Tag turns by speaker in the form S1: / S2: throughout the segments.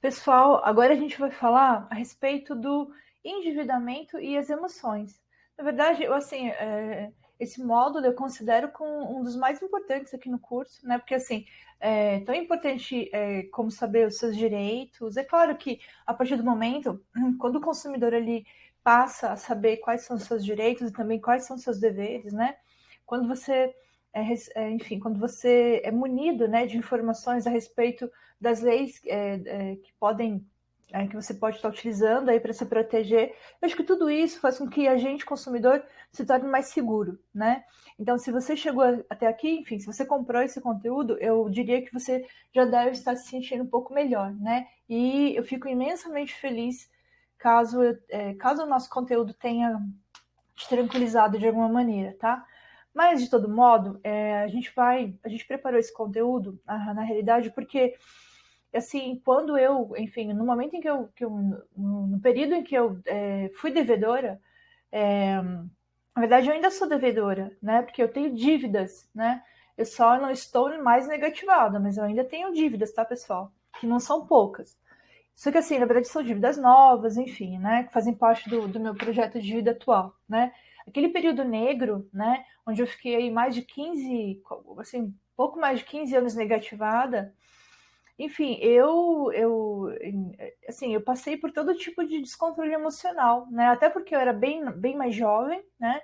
S1: Pessoal, agora a gente vai falar a respeito do endividamento e as emoções. Na verdade, esse módulo eu considero como um dos mais importantes aqui no curso, né? Porque assim, é tão importante como saber os seus direitos. É claro que a partir do momento, quando o consumidor ali passa a saber quais são os seus direitos e também quais são os seus deveres, né? Quando você enfim, quando você é munido, né, de informações a respeito das leis que podem que você pode estar utilizando aí para se proteger. Eu acho que tudo isso faz com que a gente, consumidor, se torne mais seguro, né? Então, se você chegou até aqui, enfim, se você comprou esse conteúdo, eu diria que você já deve estar se sentindo um pouco melhor, né? E eu fico imensamente feliz caso o nosso conteúdo tenha te tranquilizado de alguma maneira, tá? Mas, de todo modo, a gente preparou esse conteúdo, na realidade, porque assim, quando eu, enfim, no momento em no período em que eu fui devedora, na verdade eu ainda sou devedora, né? Porque eu tenho dívidas, né? Eu só não estou mais negativada, mas eu ainda tenho dívidas, tá, pessoal? Que não são poucas. Só que assim, na verdade são dívidas novas, enfim, né? Que fazem parte do meu projeto de vida atual, né? Aquele período negro, né? Onde eu fiquei aí mais de 15, assim, pouco mais de 15 anos negativada, enfim, assim, eu passei por todo tipo de descontrole emocional, né? Até porque eu era bem mais jovem, né?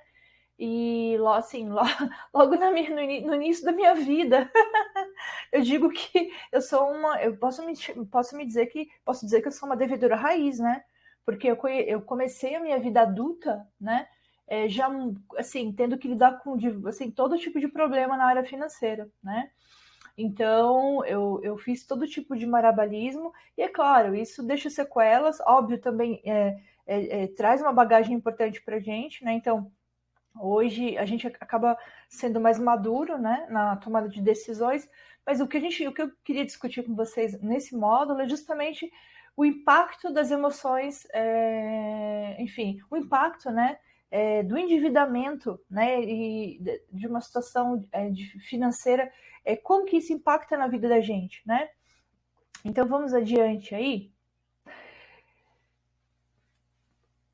S1: E assim, logo no início da minha vida, eu digo que eu posso dizer que eu sou uma devedora raiz, né? Porque eu comecei a minha vida adulta, né? Já assim, tendo que lidar com assim, todo tipo de problema na área financeira, né? Então, eu fiz todo tipo de marabalismo, e é claro, isso deixa sequelas, óbvio, também traz uma bagagem importante para a gente, né? Então, hoje a gente acaba sendo mais maduro, né, na tomada de decisões, mas o que eu queria discutir com vocês nesse módulo é justamente o impacto das emoções, enfim, o impacto, né, do endividamento, né, e de uma situação financeira, como que isso impacta na vida da gente, né? Então vamos adiante aí.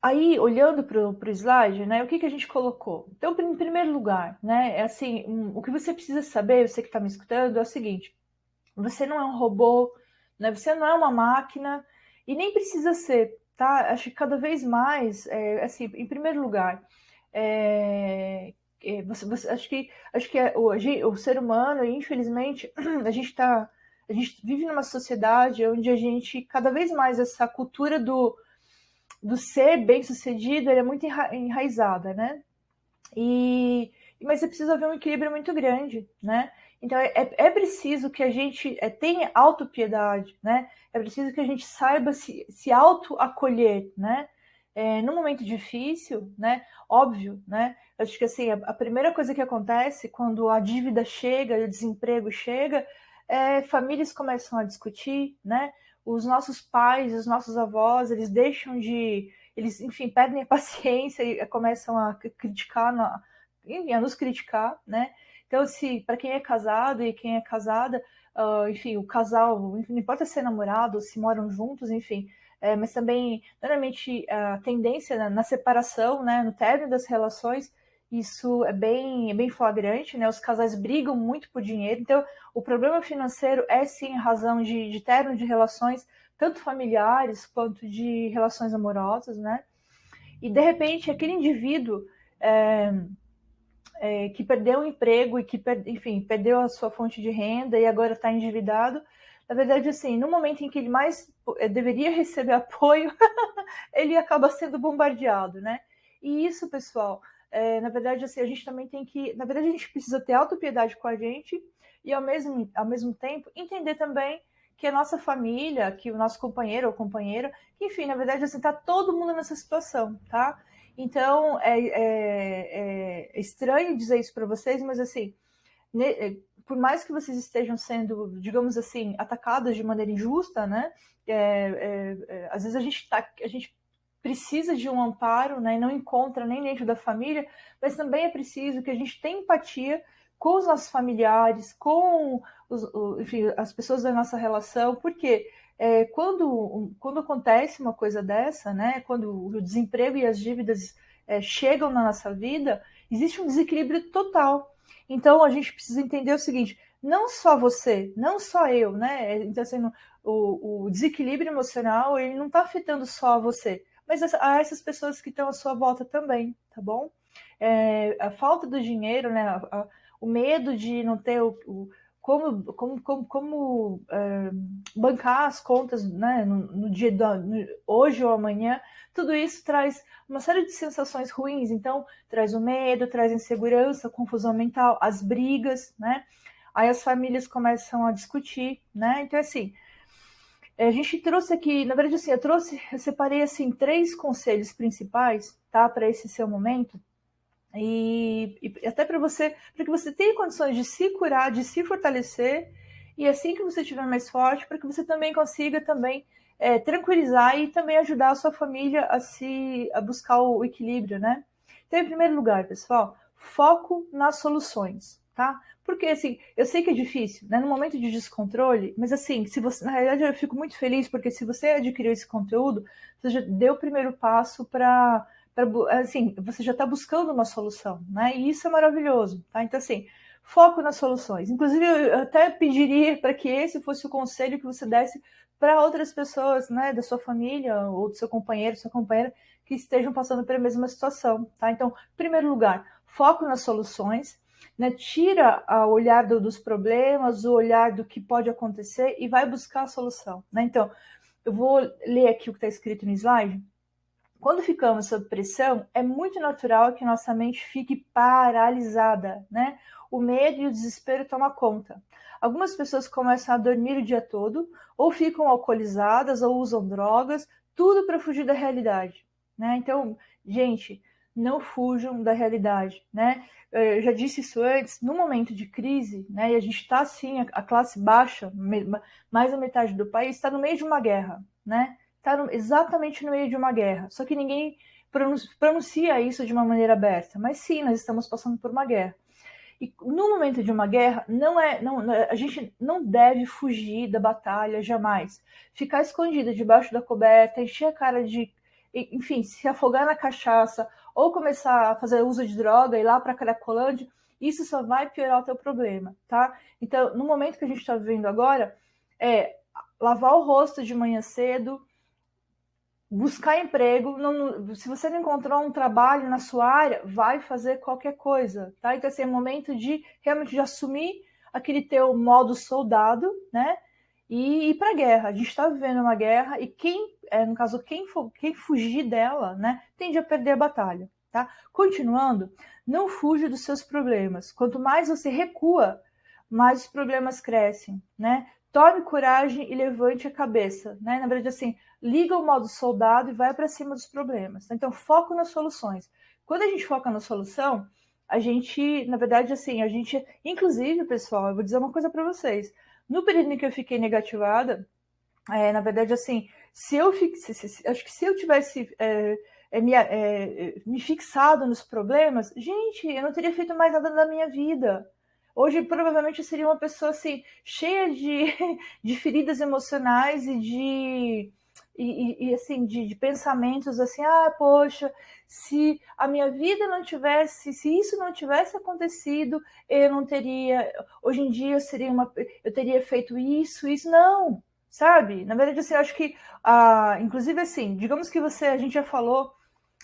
S1: Aí, olhando para o slide, né, o que a gente colocou? Então, em primeiro lugar, né, é assim, o que você precisa saber, você que está me escutando, é o seguinte: você não é um robô, né, você não é uma máquina, e nem precisa ser, tá? Acho que cada vez mais, assim, em primeiro lugar, acho que o ser humano, infelizmente, a gente vive numa sociedade onde a gente, cada vez mais, essa cultura do ser bem-sucedido, ele é muito enraizada, né? E, mas é preciso haver um equilíbrio muito grande, né? Então é preciso que a gente tenha autopiedade, né? É preciso que a gente saiba se auto-acolher, né? No momento difícil, né? Óbvio, né? Acho que assim, a primeira coisa que acontece quando a dívida chega, o desemprego chega, famílias começam a discutir, né? Os nossos pais, os nossos avós, eles deixam de eles, enfim, perdem a paciência e começam a criticar, enfim, a nos criticar, né? Então, se para quem é casado e quem é casada, enfim, o casal, não importa se é namorado ou se moram juntos, enfim, mas também, normalmente, a tendência na separação, né, no término das relações, isso é bem flagrante, né? Os casais brigam muito por dinheiro, então o problema financeiro é sim razão de término de relações, tanto familiares quanto de relações amorosas, né? E de repente aquele indivíduo é, que perdeu o emprego e que, enfim, perdeu a sua fonte de renda e agora está endividado, na verdade, assim, no momento em que ele mais deveria receber apoio, ele acaba sendo bombardeado, né? E isso, pessoal, na verdade, assim, a gente também tem que, na verdade, a gente precisa ter autopiedade com a gente e ao mesmo tempo entender também que a nossa família, que o nosso companheiro ou companheira, que, enfim, na verdade, assim, tá todo mundo nessa situação, tá? Então, é estranho dizer isso para vocês, mas assim, por mais que vocês estejam sendo, digamos assim, atacados de maneira injusta, né? Às vezes a gente precisa de um amparo, né? E não encontra nem dentro da família, mas também é preciso que a gente tenha empatia com os nossos familiares, com enfim, as pessoas da nossa relação, porque quando acontece uma coisa dessa, né, quando o desemprego e as dívidas chegam na nossa vida, existe um desequilíbrio total. Então a gente precisa entender o seguinte: não só você, não só eu, né? Então, assim, o desequilíbrio emocional, ele não está afetando só você, mas a essas pessoas que estão à sua volta também, tá bom? A falta do dinheiro, né? O medo de não ter como bancar as contas, né, no dia hoje ou amanhã, tudo isso traz uma série de sensações ruins. Então, traz o medo, traz insegurança, confusão mental, as brigas, né? Aí as famílias começam a discutir, né? Então, assim, a gente trouxe aqui, na verdade, assim, eu separei assim 3 conselhos principais, tá, para esse seu momento. E até para que você tenha condições de se curar, de se fortalecer, e assim que você estiver mais forte, para que você também consiga também tranquilizar e também ajudar a sua família a buscar o equilíbrio, né? Então, em primeiro lugar, pessoal, foco nas soluções, tá? Porque, assim, eu sei que é difícil, né? No momento de descontrole, mas, assim, se você, na realidade, eu fico muito feliz, porque se você adquiriu esse conteúdo, você já deu o primeiro passo para assim, você já está buscando uma solução, né? E isso é maravilhoso, tá? Então, assim, foco nas soluções. Inclusive, eu até pediria para que esse fosse o conselho que você desse para outras pessoas, né, da sua família ou do seu companheiro, sua companheira, que estejam passando pela mesma situação, tá? Então, em primeiro lugar, foco nas soluções, né? Tira o olhar dos problemas, o olhar do que pode acontecer e vai buscar a solução, né? Então, eu vou ler aqui o que está escrito no slide. Quando ficamos sob pressão, é muito natural que nossa mente fique paralisada, né? O medo e o desespero tomam conta. Algumas pessoas começam a dormir o dia todo, ou ficam alcoolizadas, ou usam drogas, tudo para fugir da realidade, né? Então, gente, não fujam da realidade, né? Eu já disse isso antes, no momento de crise, né? E a gente está assim, a classe baixa, mais da metade do país, está no meio de uma guerra, né? Está exatamente no meio de uma guerra. Só que ninguém pronuncia isso de uma maneira aberta. Mas sim, nós estamos passando por uma guerra. E no momento de uma guerra, a gente não deve fugir da batalha jamais. Ficar escondido debaixo da coberta, encher a cara de, enfim, se afogar na cachaça ou começar a fazer uso de droga e ir lá para a Cracolândia, isso só vai piorar o teu problema, tá? Então, no momento que a gente está vivendo agora, lavar o rosto de manhã cedo, buscar emprego. Se você não encontrou um trabalho na sua área, vai fazer qualquer coisa, tá? Então, assim, é momento de realmente de assumir aquele teu modo soldado, né? E ir para a guerra. A gente está vivendo uma guerra e no caso, quem fugir dela, né, tende a perder a batalha, tá? Continuando, não fuja dos seus problemas. Quanto mais você recua, mais os problemas crescem, né? Tome coragem e levante a cabeça, né? Na verdade, assim, liga o modo soldado e vai para cima dos problemas. Então, foco nas soluções. Quando a gente foca na solução, a gente, na verdade, assim, inclusive, pessoal, eu vou dizer uma coisa para vocês. No período em que eu fiquei negativada, na verdade, assim, acho que se eu tivesse me fixado nos problemas, gente, eu não teria feito mais nada da minha vida. Hoje, provavelmente, eu seria uma pessoa, assim, cheia de feridas emocionais assim, de pensamentos, assim, poxa, se a minha vida não tivesse, se isso não tivesse acontecido, eu não teria, hoje em dia eu teria feito isso, não, sabe? Na verdade, assim, eu acho que, inclusive, assim, digamos que a gente já falou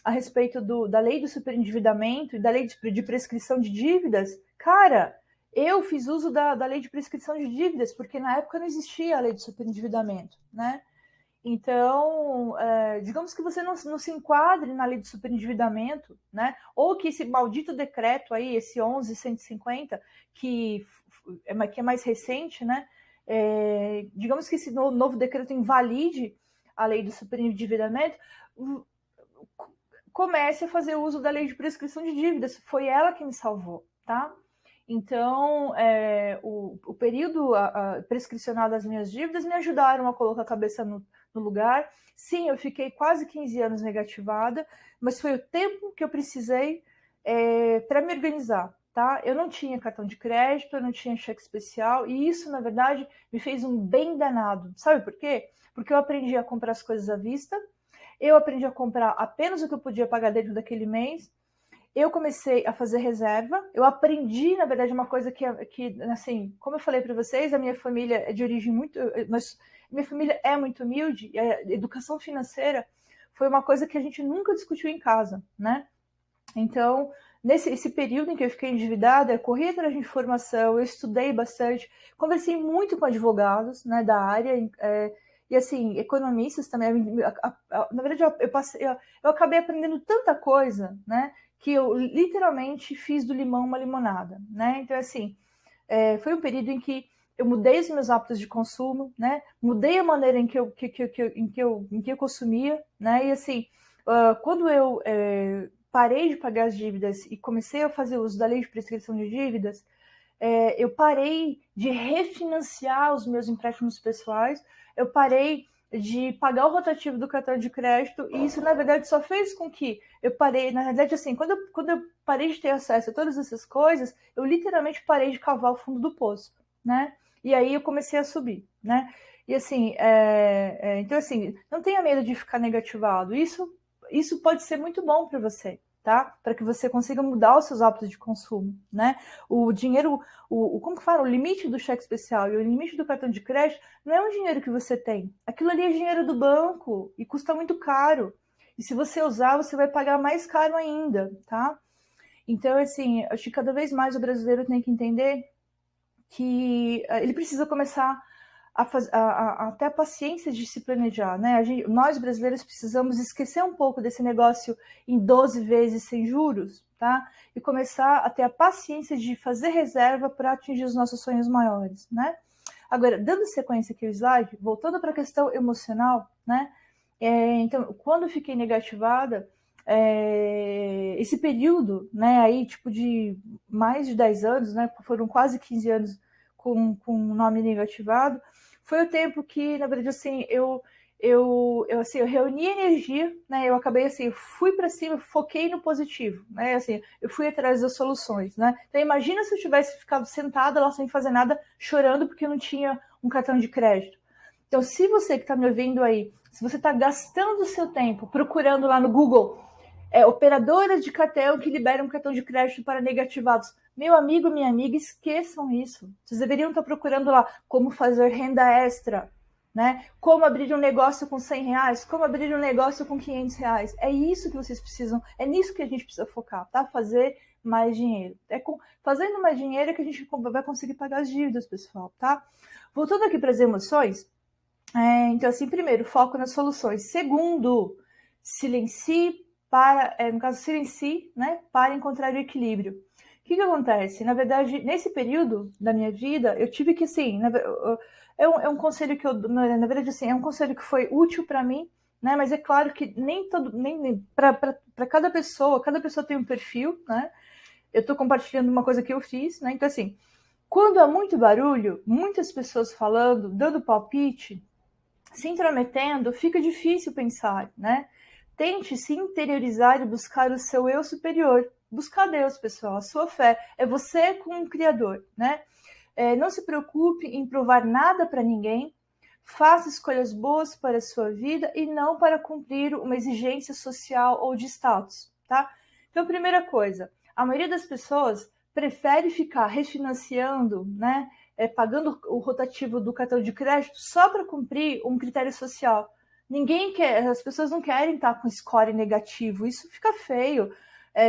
S1: a respeito da lei do superendividamento e da lei de prescrição de dívidas. Cara, eu fiz uso da lei de prescrição de dívidas, porque na época não existia a lei de superendividamento, né? Então, digamos que você não se enquadre na lei de superendividamento, né? Ou que esse maldito decreto aí, esse 11.150, que é mais recente, né? Digamos que esse novo decreto invalide a lei do superendividamento, comece a fazer uso da lei de prescrição de dívidas. Foi ela que me salvou, tá? Então, o período prescricional das minhas dívidas me ajudaram a colocar a cabeça no lugar. Sim, eu fiquei quase 15 anos negativada, mas foi o tempo que eu precisei para me organizar. tá? Eu não tinha cartão de crédito, eu não tinha cheque especial, e isso, na verdade, me fez um bem danado. Sabe por quê? Porque eu aprendi a comprar as coisas à vista, eu aprendi a comprar apenas o que eu podia pagar dentro daquele mês, eu comecei a fazer reserva, eu aprendi, na verdade, uma coisa que assim, como eu falei para vocês, a minha família é de origem muito... minha família é muito humilde, e a educação financeira foi uma coisa que a gente nunca discutiu em casa, né? Então, nesse período em que eu fiquei endividada, eu corri atrás de informação, eu estudei bastante, conversei muito com advogados, né, da área, e assim, economistas também. Na verdade, eu acabei aprendendo tanta coisa, né, que eu literalmente fiz do limão uma limonada, né? Então, assim, foi um período em que eu mudei os meus hábitos de consumo, né? Mudei a maneira em que eu consumia, né? E assim, quando eu parei de pagar as dívidas e comecei a fazer uso da lei de prescrição de dívidas, eu parei de refinanciar os meus empréstimos pessoais, eu parei de pagar o rotativo do cartão de crédito, e isso, na verdade, só fez com que eu parei, na verdade, assim, quando eu parei de ter acesso a todas essas coisas, eu literalmente parei de cavar o fundo do poço, né? E aí eu comecei a subir, né? E assim, então assim, não tenha medo de ficar negativado, isso pode ser muito bom para você, tá? Para que você consiga mudar os seus hábitos de consumo, né? O dinheiro, como que fala? O limite do cheque especial e o limite do cartão de crédito não é um dinheiro que você tem. Aquilo ali é dinheiro do banco e custa muito caro. E se você usar, você vai pagar mais caro ainda, tá? Então, assim, acho que cada vez mais o brasileiro tem que entender que ele precisa começar a ter a paciência de se planejar, né? Nós brasileiros precisamos esquecer um pouco desse negócio em 12 vezes sem juros, tá? E começar a ter a paciência de fazer reserva para atingir os nossos sonhos maiores, né? Agora, dando sequência aqui ao slide, voltando para a questão emocional, né? Então, quando eu fiquei negativada, esse período, né, aí, tipo, de mais de 10 anos, né, foram quase 15 anos com o nome negativado, foi o tempo que, na verdade, assim, assim, eu reuni energia, né, eu acabei, assim, fui para cima, foquei no positivo, né, assim, eu fui atrás das soluções, né. Então, imagina se eu tivesse ficado sentada lá sem fazer nada, chorando porque eu não tinha um cartão de crédito. Então, se você que está me ouvindo aí, se você está gastando o seu tempo procurando lá no Google operadoras de cartão que liberam cartão de crédito para negativados, meu amigo, minha amiga, esqueçam isso. Vocês deveriam estar procurando lá como fazer renda extra, né? Como abrir um negócio com R$100, como abrir um negócio com R$500. É isso que vocês precisam, é nisso que a gente precisa focar, tá? Fazer mais dinheiro. Fazendo mais dinheiro é que a gente vai conseguir pagar as dívidas, pessoal, tá? Voltando aqui para as emoções, então, assim, primeiro, foco nas soluções. Segundo, silencie no caso, silencie, né, para encontrar o equilíbrio. O que acontece? Na verdade, nesse período da minha vida, eu tive que, assim, é um conselho que na verdade, assim, é um conselho que foi útil para mim, né, mas é claro que nem para cada pessoa tem um perfil, né, eu estou compartilhando uma coisa que eu fiz, né, então, assim, quando há muito barulho, muitas pessoas falando, dando palpite, se intrometendo, fica difícil pensar, né? Tente se interiorizar e buscar o seu eu superior. Buscar Deus, pessoal, a sua fé. É você com o Criador, né? Não se preocupe em provar nada para ninguém. Faça escolhas boas para a sua vida e não para cumprir uma exigência social ou de status, tá? Então, primeira coisa, a maioria das pessoas prefere ficar refinanciando, né? Pagando o rotativo do cartão de crédito só para cumprir um critério social. Ninguém quer, as pessoas não querem estar com score negativo, isso fica feio.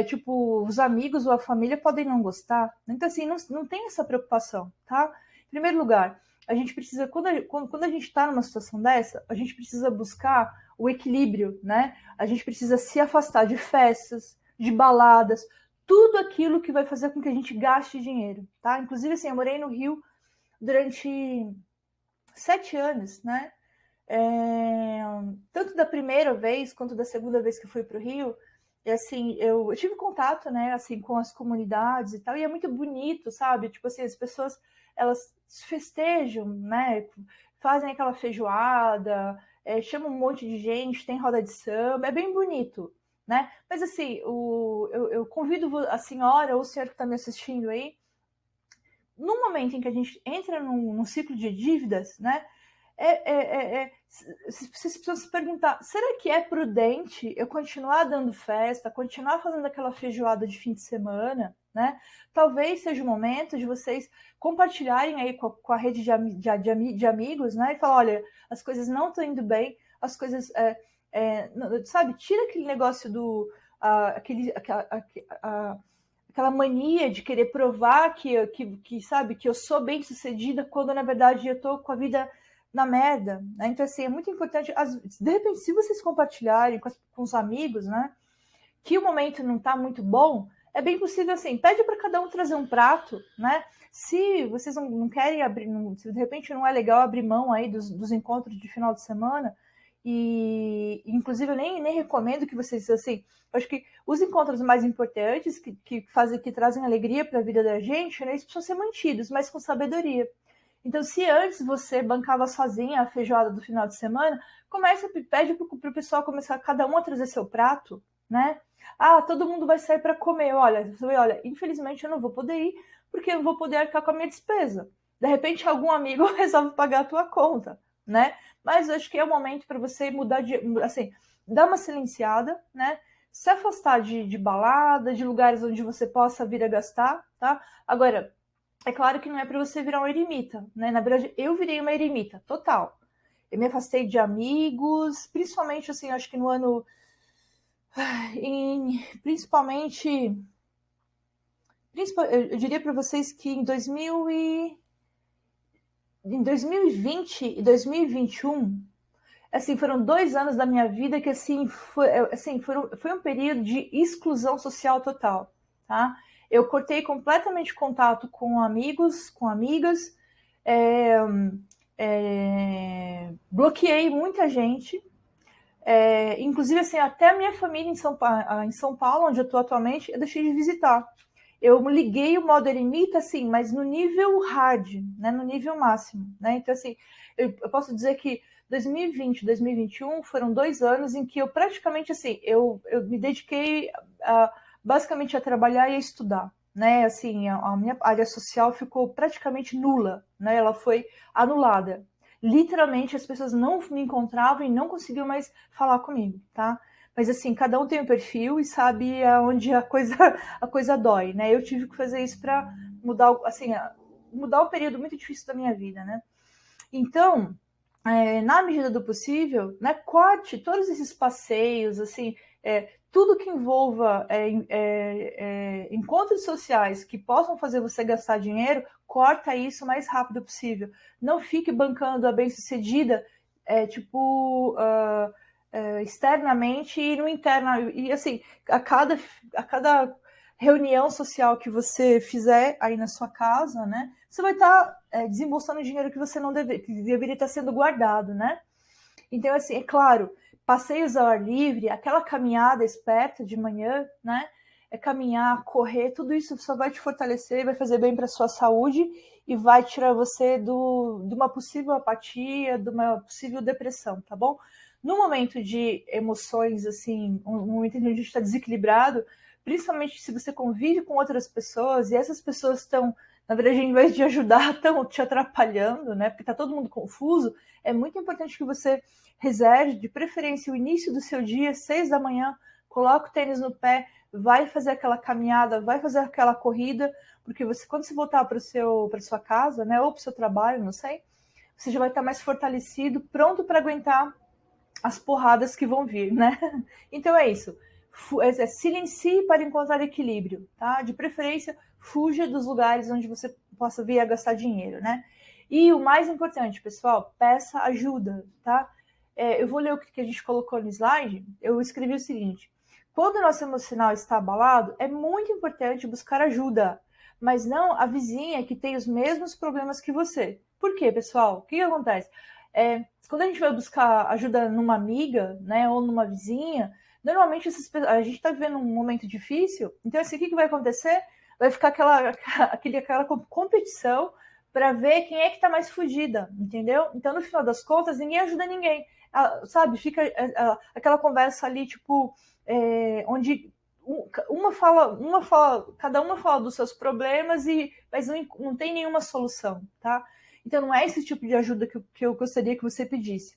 S1: Tipo, os amigos ou a família podem não gostar. Então, assim, não tem essa preocupação, tá? Em primeiro lugar, a gente precisa, quando a gente está numa situação dessa, a gente precisa buscar o equilíbrio, né? A gente precisa se afastar de festas, de baladas, tudo aquilo que vai fazer com que a gente gaste dinheiro, tá? Inclusive, assim, eu morei no Rio durante 7 anos, né? Tanto da primeira vez quanto da segunda vez que eu fui para o Rio, e assim, eu tive contato, né, assim, com as comunidades e tal, e é muito bonito, sabe? Tipo assim, as pessoas, elas festejam, né? Fazem aquela feijoada, chamam um monte de gente, tem roda de samba, é bem bonito. né? Mas assim, eu convido a senhora ou o senhor que está me assistindo aí, no momento em que a gente entra num ciclo de dívidas, né? Vocês precisam se perguntar, será que é prudente eu continuar dando festa, continuar fazendo aquela feijoada de fim de semana, né? Talvez seja o momento de vocês compartilharem aí com a rede de amigos, né? E falar, olha, as coisas não estão indo bem, as coisas, sabe? Tira aquele negócio do... aquela mania de querer provar que sabe, que eu sou bem sucedida, quando na verdade eu tô com a vida na merda, né? Então, assim, é muito importante, de repente, se vocês compartilharem com os amigos, né, que o momento não tá muito bom, é bem possível, assim, pede para cada um trazer um prato, né? Se vocês não querem abrir, se de repente não é legal abrir mão aí dos encontros de final de semana, e inclusive eu nem recomendo que vocês, assim, eu acho que os encontros mais importantes, que trazem alegria para a vida da gente, né, eles precisam ser mantidos, mas com sabedoria. Então, se antes você bancava sozinha a feijoada do final de semana, pede para o pessoal começar cada um a trazer seu prato, né? Ah, todo mundo vai sair para comer. Olha, infelizmente eu não vou poder ir, porque eu não vou poder arcar com a minha despesa. De repente, algum amigo resolve pagar a tua conta, né? Mas eu acho que é o momento para você mudar assim, dar uma silenciada, né? Se afastar de balada, de lugares onde você possa vir a gastar, tá? Agora, é claro que não é para você virar um eremita, né? Na verdade, eu virei uma eremita, total. Eu me afastei de amigos, principalmente, assim, acho que no ano... principalmente... Eu diria para vocês que em 2020 e 2021, assim, foram 2 anos da minha vida que, assim, foi um período de exclusão social total, tá? Eu cortei completamente contato com amigos, com amigas, bloqueei muita gente, inclusive, assim, até a minha família em São Paulo, onde eu estou atualmente, eu deixei de visitar. Eu liguei o modo eremita, assim, mas no nível hard, né, no nível máximo, né? Então, assim, eu posso dizer que 2020 e 2021 foram 2 anos em que eu praticamente, assim, eu me dediquei basicamente a trabalhar e a estudar, né? Assim, a minha área social ficou praticamente nula, né? Ela foi anulada. Literalmente, as pessoas não me encontravam e não conseguiam mais falar comigo, tá? Mas, assim, cada um tem um perfil e sabe aonde a coisa dói, né? Eu tive que fazer isso para mudar, assim, mudar um período muito difícil da minha vida, né? Então, na medida do possível, né, corte todos esses passeios, assim, tudo que envolva encontros sociais que possam fazer você gastar dinheiro, corta isso o mais rápido possível. Não fique bancando a bem-sucedida, externamente e no interno. E assim, a cada reunião social que você fizer aí na sua casa, né, você vai estar desembolsando dinheiro que você não que deveria estar sendo guardado, né? Então, assim, é claro, passeios ao ar livre, aquela caminhada esperta de manhã, né? Caminhar, correr, tudo isso só vai te fortalecer, vai fazer bem para sua saúde e vai tirar você de uma possível apatia, de uma possível depressão, tá bom? No momento de emoções, assim, um momento em que a gente está desequilibrado, principalmente se você convive com outras pessoas e essas pessoas estão, na verdade, em vez de ajudar, estão te atrapalhando, né? Porque está todo mundo confuso. É muito importante que você reserve, de preferência, o início do seu dia, 6 da manhã, coloca o tênis no pé, vai fazer aquela caminhada, vai fazer aquela corrida, porque você, quando você voltar para sua casa, né, ou para o seu trabalho, não sei, você já vai estar mais fortalecido, pronto para aguentar as porradas que vão vir, né? Então é isso. Silencie para encontrar equilíbrio, tá? De preferência, fuja dos lugares onde você possa vir a gastar dinheiro, né? E o mais importante, pessoal, peça ajuda, tá? Eu vou ler o que a gente colocou no slide. Eu escrevi o seguinte: quando o nosso emocional está abalado, é muito importante buscar ajuda, mas não a vizinha que tem os mesmos problemas que você. Por quê, pessoal? O que acontece? Quando a gente vai buscar ajuda numa amiga, né, ou numa vizinha, normalmente a gente está vivendo um momento difícil, então assim, o que vai acontecer? Vai ficar aquela competição para ver quem é que tá mais fodida, entendeu? Então, no final das contas, ninguém ajuda ninguém. Sabe, fica aquela conversa ali, tipo, onde cada uma fala dos seus problemas, mas não tem nenhuma solução, tá? Então, não é esse tipo de ajuda que eu gostaria que você pedisse.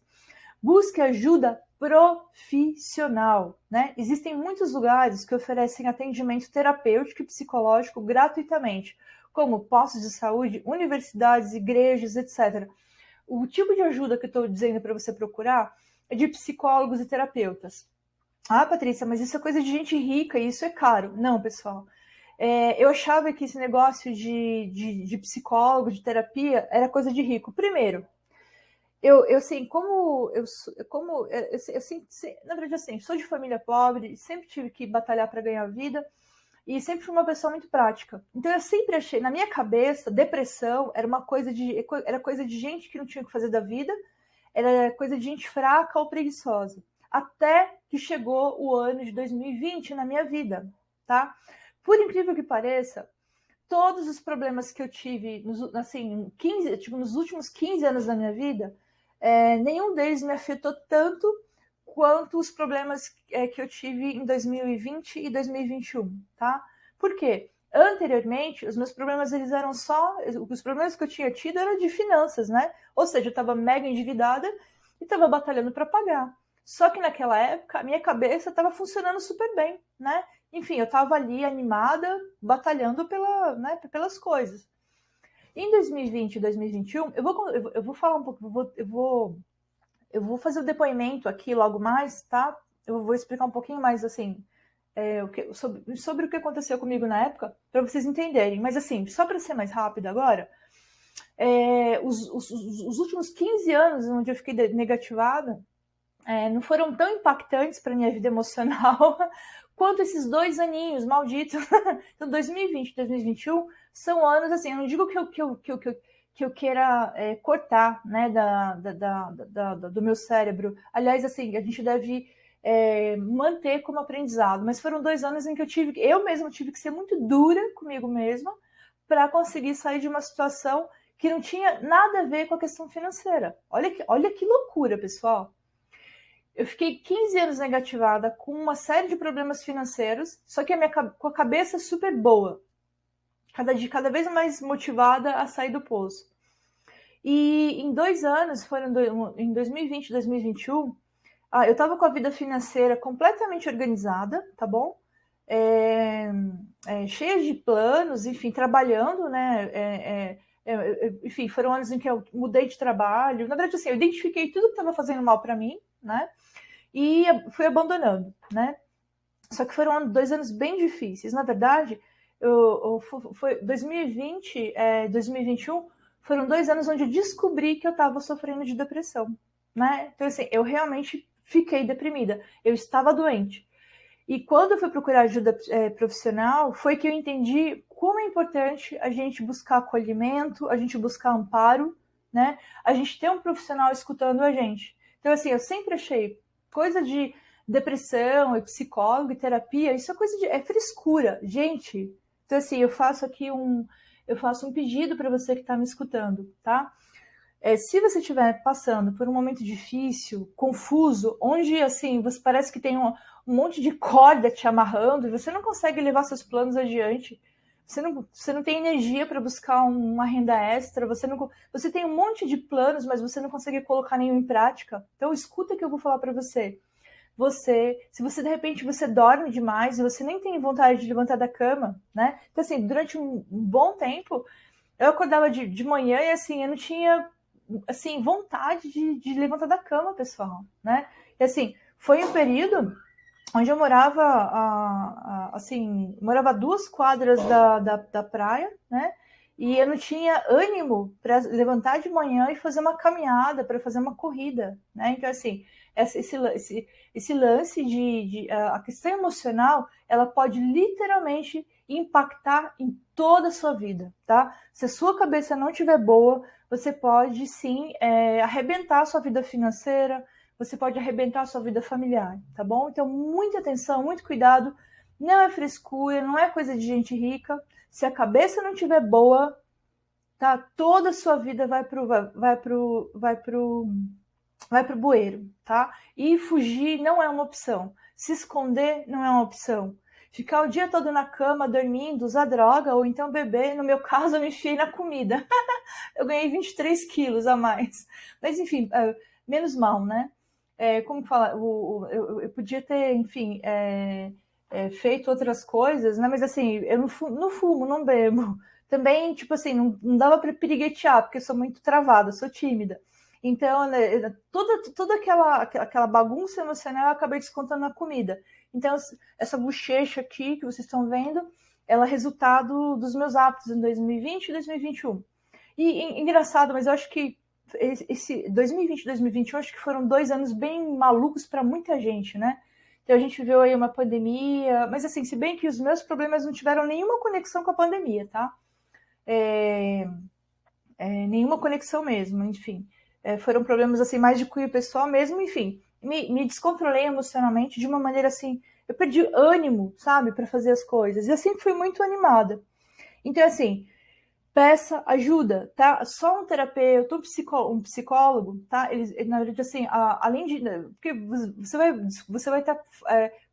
S1: Busque ajuda profissional, né? Existem muitos lugares que oferecem atendimento terapêutico e psicológico gratuitamente, como postos de saúde, universidades, igrejas, etc. O tipo de ajuda que eu estou dizendo para você procurar é de psicólogos e terapeutas. Ah, Patrícia, mas isso é coisa de gente rica e isso é caro. Não, pessoal. Eu achava que esse negócio de psicólogo, de terapia, era coisa de rico. Primeiro, assim, na verdade, assim, sou de família pobre, sempre tive que batalhar para ganhar vida e sempre fui uma pessoa muito prática. Então eu sempre achei, na minha cabeça, depressão era coisa de gente que não tinha o que fazer da vida, era coisa de gente fraca ou preguiçosa. Até que chegou o ano de 2020 na minha vida, tá? Por incrível que pareça, todos os problemas que eu tive assim, nos últimos 15 anos da minha vida, nenhum deles me afetou tanto quanto os problemas que eu tive em 2020 e 2021, tá? Por quê? Anteriormente, os meus problemas, os problemas que eu tinha tido eram de finanças, né? Ou seja, eu estava mega endividada e estava batalhando para pagar. Só que naquela época, a minha cabeça estava funcionando super bem, né? Enfim, eu estava ali animada, batalhando pelas coisas. Em 2020 e 2021, eu vou falar um pouco, eu vou fazer o depoimento aqui logo mais, tá? Eu vou explicar um pouquinho mais, assim, sobre o que aconteceu comigo na época, para vocês entenderem. Mas, assim, só para ser mais rápido agora, os últimos 15 anos onde eu fiquei negativada não foram tão impactantes para minha vida emocional quanto esses 2 aninhos malditos. Então, 2020 e 2021 são anos, assim, eu não digo que eu queira cortar, né, do meu cérebro. Aliás, assim, a gente deve manter como aprendizado. Mas foram 2 anos em que eu mesma tive que ser muito dura comigo mesma para conseguir sair de uma situação que não tinha nada a ver com a questão financeira. Olha que loucura, pessoal. Eu fiquei 15 anos negativada com uma série de problemas financeiros, só que com a cabeça super boa. Cada vez mais motivada a sair do poço. E em 2 anos, em 2020 e 2021, eu estava com a vida financeira completamente organizada, tá bom? Cheia de planos, enfim, trabalhando, né? Enfim, foram anos em que eu mudei de trabalho. Na verdade, assim, eu identifiquei tudo que estava fazendo mal para mim, né? E fui abandonando, né? Só que foram 2 anos bem difíceis. Na verdade, foi 2020, 2021 foram 2 anos onde eu descobri que eu estava sofrendo de depressão, né? Então, assim, eu realmente fiquei deprimida. Eu estava doente. E quando eu fui procurar ajuda profissional, foi que eu entendi como é importante a gente buscar acolhimento, a gente buscar amparo, né? A gente ter um profissional escutando a gente. Então, assim, eu sempre achei coisa de depressão e psicólogo e terapia, isso é coisa é frescura, gente. Então, assim, eu faço um pedido para você que está me escutando, tá? Se você estiver passando por um momento difícil, confuso, onde assim você parece que tem um monte de corda te amarrando e você não consegue levar seus planos adiante, você não tem energia para buscar uma renda extra, você tem um monte de planos, mas você não consegue colocar nenhum em prática. Então escuta o que eu vou falar para você. Se você de repente você dorme demais e você nem tem vontade de levantar da cama, né? Então assim, durante um bom tempo eu acordava de manhã e assim, eu não tinha assim, vontade de levantar da cama, pessoal, né? E assim, foi um período onde eu morava, assim, morava a 2 quadras da praia, né? E eu não tinha ânimo para levantar de manhã e fazer uma caminhada, para fazer uma corrida, né? Então, assim, esse lance a questão emocional, ela pode literalmente impactar em toda a sua vida, tá? Se a sua cabeça não estiver boa, você pode sim arrebentar a sua vida financeira, você pode arrebentar a sua vida familiar, tá bom? Então, muita atenção, muito cuidado. Não é frescura, não é coisa de gente rica. Se a cabeça não estiver boa, tá? Toda a sua vida vai pro bueiro, tá? E fugir não é uma opção. Se esconder não é uma opção. Ficar o dia todo na cama, dormindo, usar droga, ou então beber, no meu caso, eu me enfiei na comida. Eu ganhei 23 quilos a mais. Mas, enfim, menos mal, né? Como fala, eu podia ter, enfim, feito outras coisas, né? Mas, assim, eu não fumo, não bebo. Também, tipo assim, não dava para piriguetear, porque eu sou muito travada, sou tímida. Então, né, toda aquela bagunça emocional eu acabei descontando na comida. Então, essa bochecha aqui que vocês estão vendo, ela é resultado dos meus hábitos em 2020 e 2021. E engraçado, mas eu acho que esse 2020 e 2021 acho que foram 2 anos bem malucos para muita gente, né? Então a gente viveu aí uma pandemia, mas assim, se bem que os meus problemas não tiveram nenhuma conexão com a pandemia, tá? Nenhuma conexão mesmo, enfim. Foram problemas assim mais de cunho pessoal mesmo, enfim. Me descontrolei emocionalmente de uma maneira assim, eu perdi ânimo, sabe, para fazer as coisas. E eu sempre fui muito animada. Então assim, peça ajuda, tá? Só um terapeuta, um psicólogo, tá? Eles, na verdade, assim, além de... Porque você vai estar...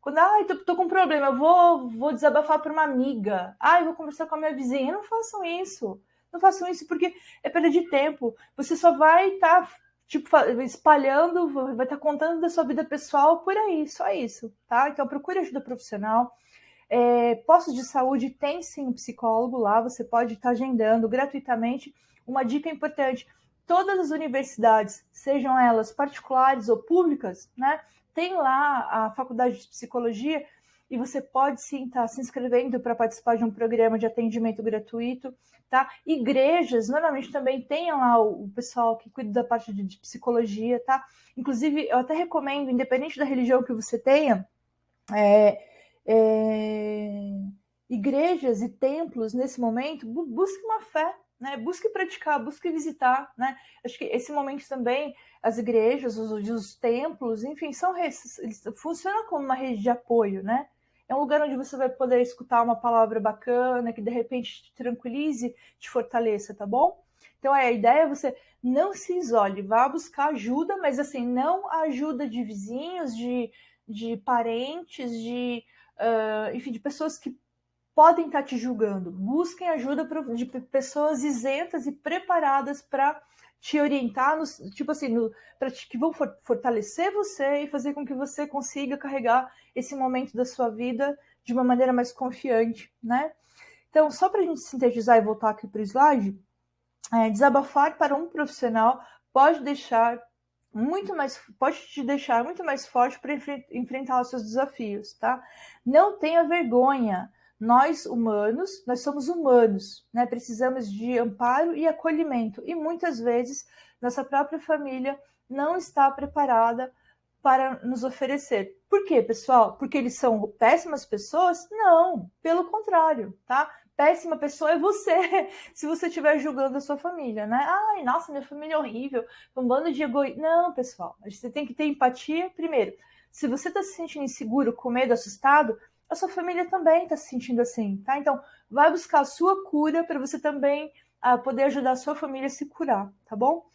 S1: quando, tô com um problema, eu vou desabafar para uma amiga. Eu vou conversar com a minha vizinha. Não façam isso. Não façam isso, porque é perda de tempo. Você só vai estar, tipo, espalhando, vai estar contando da sua vida pessoal por aí, só isso, tá? Então, procure ajuda profissional. Postos de saúde tem sim um psicólogo lá, você pode estar agendando gratuitamente. Uma dica importante: todas as universidades, sejam elas particulares ou públicas, né, tem lá a faculdade de psicologia e você pode sim estar se inscrevendo para participar de um programa de atendimento gratuito, tá? Igrejas normalmente também tem lá o pessoal que cuida da parte de psicologia, tá? Inclusive, eu até recomendo, independente da religião que você tenha, igrejas e templos nesse momento, busque uma fé, né? Busque praticar, busque visitar, né? Acho que esse momento também, as igrejas, os templos, enfim, eles funcionam como uma rede de apoio, né? É um lugar onde você vai poder escutar uma palavra bacana, que de repente te tranquilize, te fortaleça, tá bom? Então a ideia é você não se isole, vá buscar ajuda, mas assim, não a ajuda de vizinhos, de parentes, enfim, de pessoas que podem estar te julgando. Busquem ajuda de pessoas isentas e preparadas para te orientar, tipo assim, que vão fortalecer você e fazer com que você consiga carregar esse momento da sua vida de uma maneira mais confiante, né? Então, só para a gente sintetizar e voltar aqui para o slide, desabafar para um profissional pode te deixar muito mais forte para enfrentar os seus desafios, tá? Não tenha vergonha. Nós humanos, nós somos humanos, né? Precisamos de amparo e acolhimento e muitas vezes nossa própria família não está preparada para nos oferecer. Por quê, pessoal? Porque eles são péssimas pessoas? Não, pelo contrário, tá? Péssima pessoa é você, se você estiver julgando a sua família, né? Ai, nossa, minha família é horrível, um bando de egoístas. Não, pessoal, você tem que ter empatia primeiro. Se você está se sentindo inseguro, com medo, assustado, a sua família também está se sentindo assim, tá? Então, vai buscar a sua cura para você também poder ajudar a sua família a se curar, tá bom?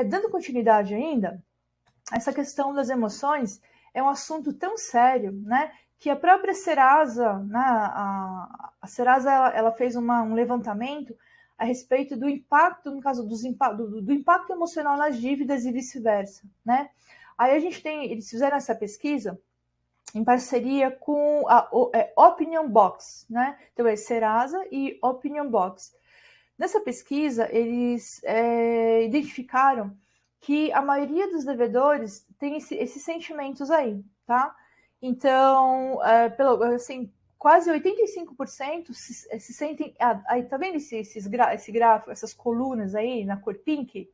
S1: Dando continuidade ainda, essa questão das emoções é um assunto tão sério, né? Que a própria Serasa, né, a Serasa ela fez um levantamento a respeito do impacto, no caso do impacto emocional nas dívidas e vice-versa, né? Aí eles fizeram essa pesquisa em parceria com a Opinion Box, né? Então é Serasa e Opinion Box. Nessa pesquisa, eles identificaram que a maioria dos devedores tem esses sentimentos aí, tá? Então, assim, quase 85% se sentem... aí, tá vendo esse gráfico, essas colunas aí na cor pink?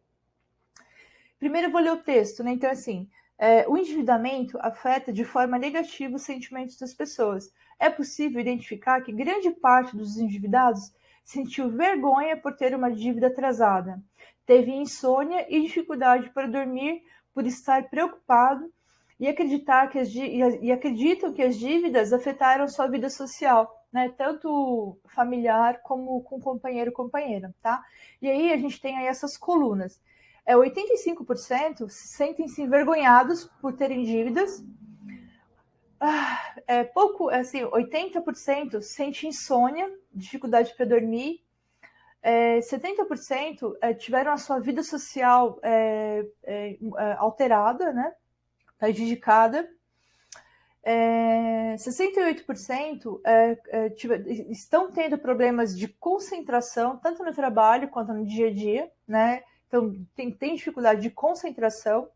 S1: Primeiro eu vou ler o texto, né? Então, assim, o endividamento afeta de forma negativa os sentimentos das pessoas. É possível identificar que grande parte dos endividados sentiu vergonha por ter uma dívida atrasada, teve insônia e dificuldade para dormir por estar preocupado e acreditam que as dívidas afetaram sua vida social. né? Tanto familiar como com companheiro, companheira, tá? E aí a gente tem aí essas colunas. 85% se sentem-se envergonhados por terem dívidas. Pouco, assim, 80% sente insônia, dificuldade para dormir. 70% tiveram a sua vida social alterada, né? Prejudicada. 68% estão tendo problemas de concentração, tanto no trabalho quanto no dia a dia, né? Então, tem dificuldade de concentração.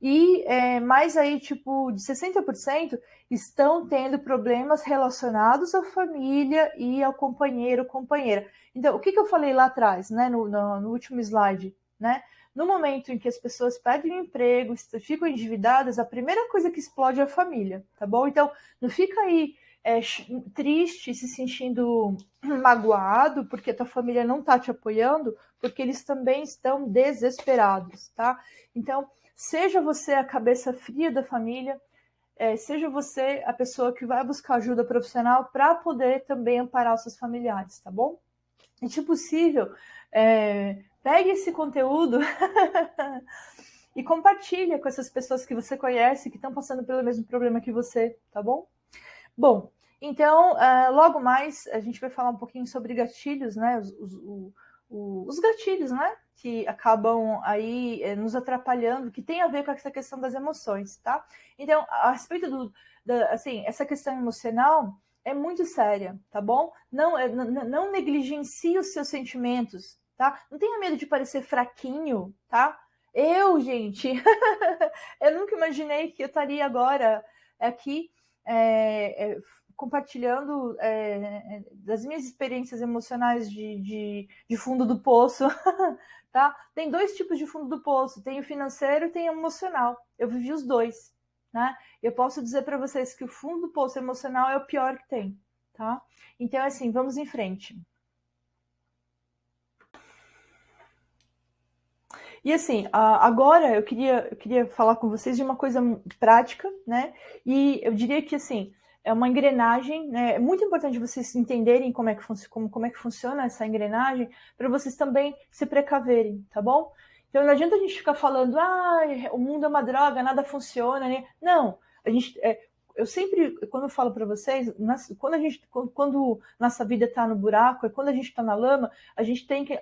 S1: E mais aí, tipo, de 60% estão tendo problemas relacionados à família e ao companheiro, companheira. Então, o que eu falei lá atrás, né, no último slide, né? No momento em que as pessoas perdem o emprego, ficam endividadas, a primeira coisa que explode é a família, tá bom? Então, não fica aí triste, se sentindo magoado, porque a tua família não tá te apoiando, porque eles também estão desesperados, tá? Então, seja você a cabeça fria da família, seja você a pessoa que vai buscar ajuda profissional para poder também amparar os seus familiares, tá bom? E, se possível, pegue esse conteúdo e compartilha com essas pessoas que você conhece, que estão passando pelo mesmo problema que você, tá bom? Bom, então, logo mais a gente vai falar um pouquinho sobre gatilhos, né? Os gatilhos, né? Que acabam aí nos atrapalhando, que tem a ver com essa questão das emoções, tá? Então, a respeito assim, essa questão emocional é muito séria, tá bom? Não negligencie os seus sentimentos, tá? Não tenha medo de parecer fraquinho, tá? Gente, eu nunca imaginei que eu estaria agora aqui compartilhando das minhas experiências emocionais de fundo do poço, tá? Tem dois tipos de fundo do poço, tem o financeiro e tem o emocional. Eu vivi os dois, né? Eu posso dizer para vocês que o fundo do poço emocional é o pior que tem, tá? Então, assim, vamos em frente. E assim, agora eu queria falar com vocês de uma coisa prática, né? E eu diria que assim, é uma engrenagem, né? É muito importante vocês entenderem como é que funciona essa engrenagem, para vocês também se precaverem, tá bom? Então não adianta a gente ficar falando, o mundo é uma droga, nada funciona, né? Não, eu sempre, quando eu falo para vocês, quando nossa vida está no buraco, quando a gente está na lama, a gente tem que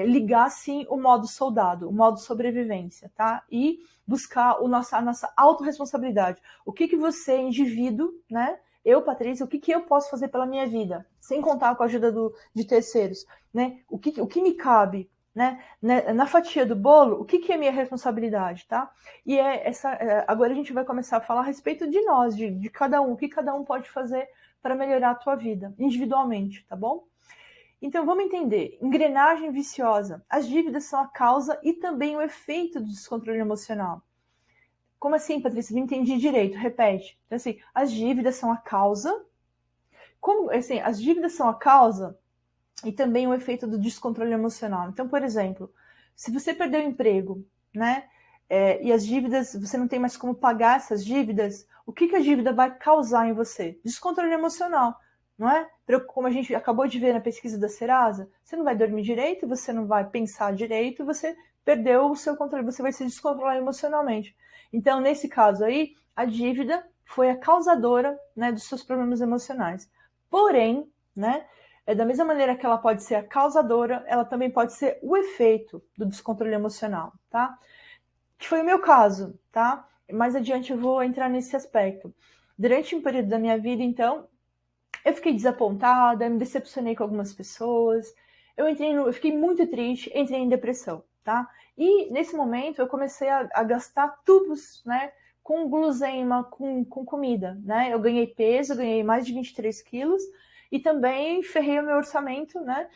S1: ligar, sim, o modo soldado, o modo sobrevivência, tá? E buscar a nossa autorresponsabilidade. O que você, indivíduo, né? Eu, Patrícia, o que eu posso fazer pela minha vida? Sem contar com a ajuda de terceiros, né? O que me cabe? Né? Na fatia do bolo, o que é minha responsabilidade, tá? E agora a gente vai começar a falar a respeito de nós, de cada um, o que cada um pode fazer para melhorar a tua vida, individualmente, tá bom? Então vamos entender, engrenagem viciosa. As dívidas são a causa e também o efeito do descontrole emocional. Como assim, Patrícia? Não entendi direito, repete. Então, assim, as dívidas são a causa. Como, assim, as dívidas são a causa e também o efeito do descontrole emocional. Então, por exemplo, se você perdeu o emprego, né? E as dívidas, você não tem mais como pagar essas dívidas, o que a dívida vai causar em você? Descontrole emocional, não é? Como a gente acabou de ver na pesquisa da Serasa, você não vai dormir direito, você não vai pensar direito, você perdeu o seu controle, você vai se descontrolar emocionalmente. Então, nesse caso aí, a dívida foi a causadora, né, dos seus problemas emocionais. Porém, né, da mesma maneira que ela pode ser a causadora, ela também pode ser o efeito do descontrole emocional, tá? Que foi o meu caso, tá? Mais adiante eu vou entrar nesse aspecto. Durante um período da minha vida, então, eu fiquei desapontada, me decepcionei com algumas pessoas, eu fiquei muito triste, entrei em depressão, tá? E nesse momento eu comecei a gastar tubos, né? Com guloseima, com comida, né? Eu ganhei peso, ganhei mais de 23 quilos e também ferrei o meu orçamento, né?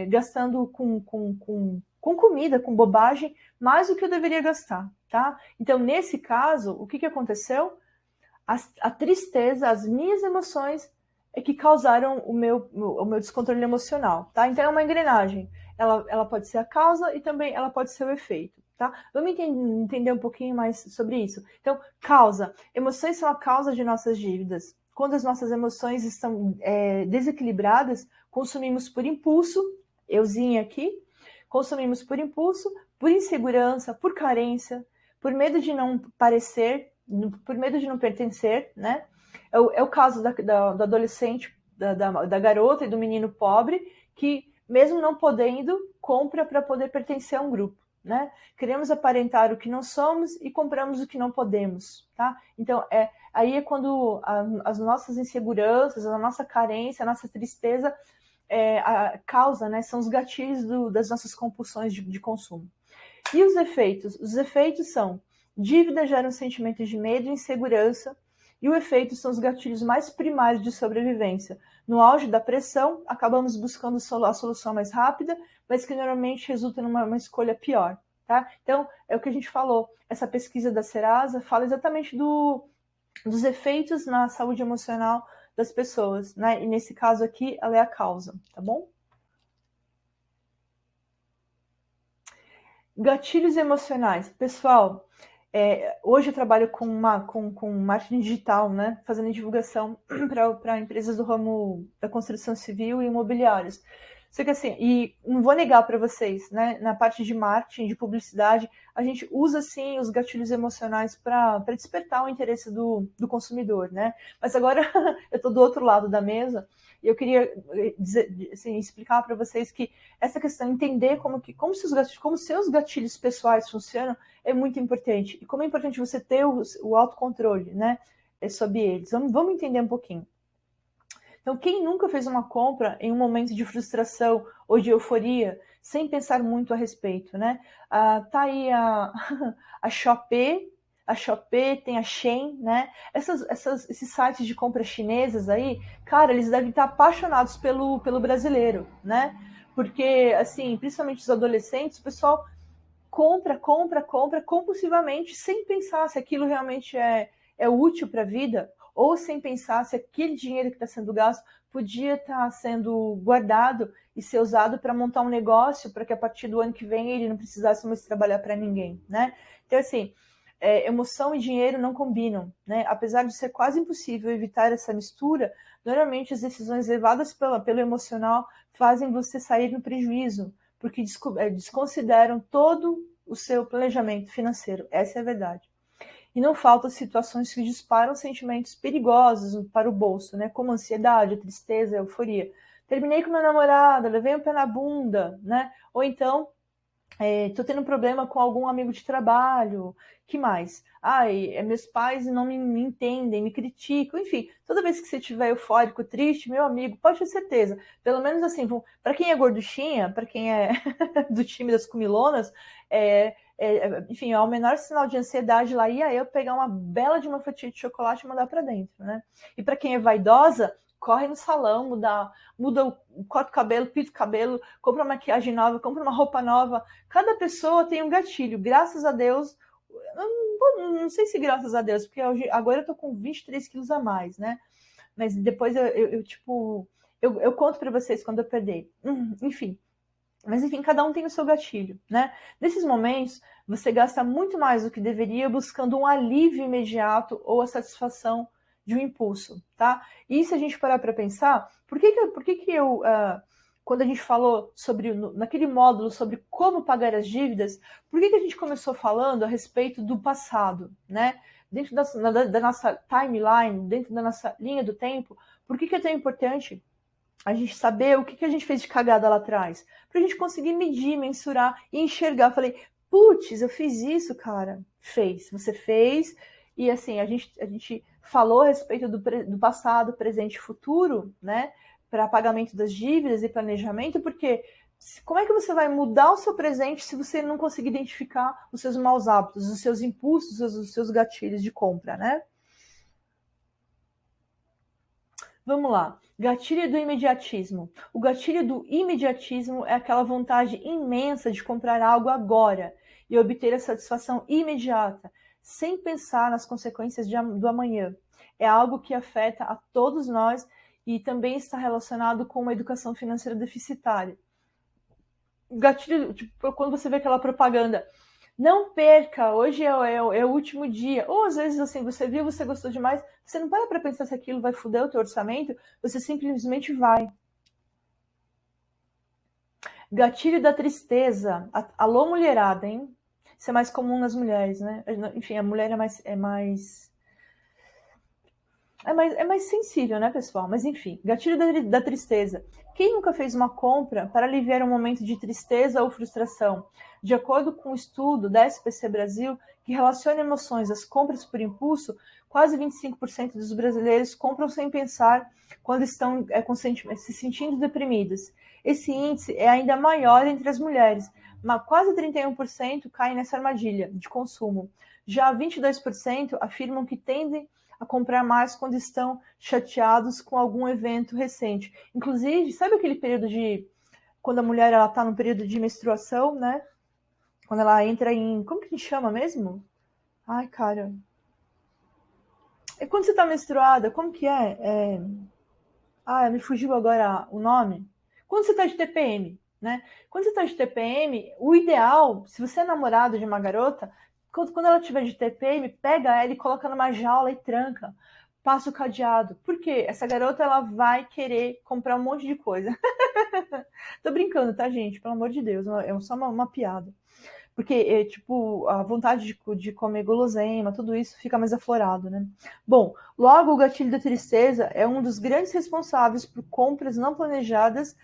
S1: Gastando com comida, com bobagem, mais do que eu deveria gastar, tá? Então, nesse caso, o que aconteceu? A tristeza, as minhas emoções é que causaram o meu descontrole emocional, tá? Então é uma engrenagem. Ela pode ser a causa e também ela pode ser o efeito, tá? Vamos entender um pouquinho mais sobre isso. Então, causa. Emoções são a causa de nossas dívidas. quando as nossas emoções estão desequilibradas, consumimos por impulso, euzinha aqui, consumimos por impulso, por insegurança, por carência, por medo de não parecer, por medo de não pertencer, né? É o caso do adolescente, da garota e do menino pobre, que mesmo não podendo, compra para poder pertencer a um grupo, né? Queremos aparentar o que não somos e compramos o que não podemos, tá? Então, aí é quando as nossas inseguranças, a nossa carência, a nossa tristeza a causa, né? São os gatilhos das nossas compulsões de consumo. E os efeitos? Os efeitos são: dívida gera um sentimento de medo e insegurança, e o efeito são os gatilhos mais primários de sobrevivência. No auge da pressão, acabamos buscando a solução mais rápida, mas que normalmente resulta numa escolha pior. Tá? Então, é o que a gente falou. Essa pesquisa da Serasa fala exatamente dos efeitos na saúde emocional das pessoas, né? E nesse caso aqui, ela é a causa, tá bom? Gatilhos emocionais. Pessoal, hoje eu trabalho com marketing digital, né? Fazendo divulgação para empresas do ramo da construção civil e imobiliários. Só que assim, e não vou negar para vocês, né? Na parte de marketing, de publicidade, a gente usa sim os gatilhos emocionais para despertar o interesse do consumidor, né? Mas agora eu estou do outro lado da mesa e eu queria dizer, assim, explicar para vocês que essa questão, entender como seus gatilhos pessoais funcionam, é muito importante. E como é importante você ter o autocontrole, né? Sobre eles. Vamos entender um pouquinho. Então, quem nunca fez uma compra em um momento de frustração ou de euforia, sem pensar muito a respeito, né? Tá aí a Shopee, tem a Shein, né? Esses sites de compra chinesas aí, cara, eles devem estar apaixonados pelo brasileiro, né? Porque, assim, principalmente os adolescentes, o pessoal compra compulsivamente, sem pensar se aquilo realmente é útil para a vida, ou sem pensar se aquele dinheiro que está sendo gasto podia estar sendo guardado e ser usado para montar um negócio, para que a partir do ano que vem ele não precisasse mais trabalhar para ninguém, né? Então, assim, emoção e dinheiro não combinam, né? Apesar de ser quase impossível evitar essa mistura, normalmente as decisões levadas pelo emocional fazem você sair no prejuízo, porque desconsideram todo o seu planejamento financeiro. Essa é a verdade. E não faltam situações que disparam sentimentos perigosos para o bolso, né? Como ansiedade, tristeza, euforia. Terminei com meu namorado, levei o pé na bunda, né? Ou então, tô tendo um problema com algum amigo de trabalho. Que mais? Meus pais não me entendem, me criticam. Enfim, toda vez que você estiver eufórico, triste, meu amigo, pode ter certeza. Pelo menos assim, para quem é gorduchinha, para quem é do time das comilonas, enfim, é o menor sinal de ansiedade lá, ia eu pegar uma bela de uma fatia de chocolate e mandar para dentro, né? E para quem é vaidosa, corre no salão, corta o cabelo, pinta o cabelo, compra uma maquiagem nova, compra uma roupa nova. Cada pessoa tem um gatilho. Graças a Deus, não sei se graças a Deus, porque agora eu tô com 23 quilos a mais, né? Mas depois eu conto para vocês quando eu perder. Enfim. Mas enfim, cada um tem o seu gatilho, né? Nesses momentos, você gasta muito mais do que deveria buscando um alívio imediato ou a satisfação de um impulso, tá? E se a gente parar para pensar, por que eu quando a gente falou naquele módulo sobre como pagar as dívidas, por que a gente começou falando a respeito do passado, né? Dentro da nossa timeline, dentro da nossa linha do tempo, por que é tão importante a gente saber o que a gente fez de cagada lá atrás, pra gente conseguir medir, mensurar e enxergar. Falei, putz, eu fiz isso, cara. Você fez, e assim, a gente falou a respeito do passado, presente e futuro, né, para pagamento das dívidas e planejamento, porque como é que você vai mudar o seu presente se você não conseguir identificar os seus maus hábitos, os seus impulsos, os seus gatilhos de compra, né? Vamos lá. Gatilho do imediatismo. O gatilho do imediatismo é aquela vontade imensa de comprar algo agora e obter a satisfação imediata, sem pensar nas consequências do amanhã. É algo que afeta a todos nós e também está relacionado com uma educação financeira deficitária. Gatilho, tipo, quando você vê aquela propaganda, Não perca, hoje é o último dia. Ou às vezes assim, você viu, você gostou demais, você não para pensar se aquilo vai foder o teu orçamento, você simplesmente vai. Gatilho da tristeza. Alô, mulherada, hein? Isso é mais comum nas mulheres, né? Enfim, a mulher é mais sensível, né, pessoal? Mas enfim, gatilho da tristeza. Quem nunca fez uma compra para aliviar um momento de tristeza ou frustração? De acordo com um estudo da SPC Brasil, que relaciona emoções às compras por impulso, quase 25% dos brasileiros compram sem pensar quando estão se sentindo deprimidos. Esse índice é ainda maior entre as mulheres, mas quase 31% caem nessa armadilha de consumo. Já 22% afirmam que tendem a comprar mais quando estão chateados com algum evento recente. Inclusive, sabe aquele período de quando a mulher ela tá no período de menstruação, né? Quando ela entra em, como que a gente chama mesmo? Ai, cara. É quando você tá menstruada, como que é? Ah, me fugiu agora o nome. Quando você tá de TPM, né? Quando você tá de TPM, o ideal, se você é namorado de uma garota, quando ela tiver de TPM, pega ela e coloca numa jaula e tranca. Passa o cadeado. Por quê? Essa garota ela vai querer comprar um monte de coisa. Tô brincando, tá, gente? Pelo amor de Deus, é só uma piada. Porque, tipo, a vontade de comer guloseima, tudo isso fica mais aflorado, né? Bom, logo o gatilho da tristeza é um dos grandes responsáveis por compras não planejadas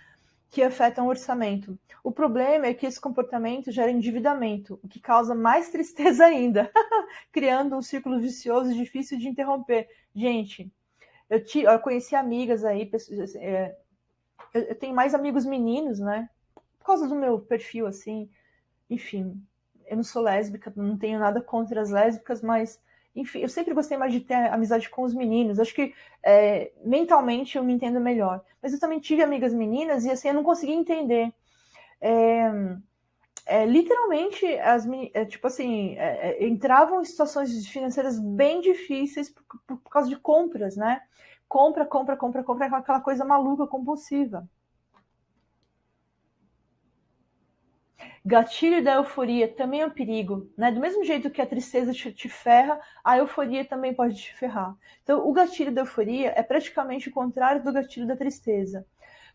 S1: que afetam o orçamento. O problema é que esse comportamento gera endividamento, o que causa mais tristeza ainda, criando um círculo vicioso e difícil de interromper. Gente, eu conheci amigas aí, eu tenho mais amigos meninos, né? Por causa do meu perfil, assim, enfim, eu não sou lésbica, não tenho nada contra as lésbicas, mas, enfim, eu sempre gostei mais de ter amizade com os meninos. Acho que mentalmente eu me entendo melhor. Mas eu também tive amigas meninas e, assim, eu não conseguia entender. Literalmente, tipo assim, entravam em situações financeiras bem difíceis por causa de compras, né? Compra, compra, compra, compra, aquela coisa maluca, compulsiva. Gatilho da euforia também é um perigo, né? Do mesmo jeito que a tristeza te ferra, a euforia também pode te ferrar. Então, o gatilho da euforia é praticamente o contrário do gatilho da tristeza,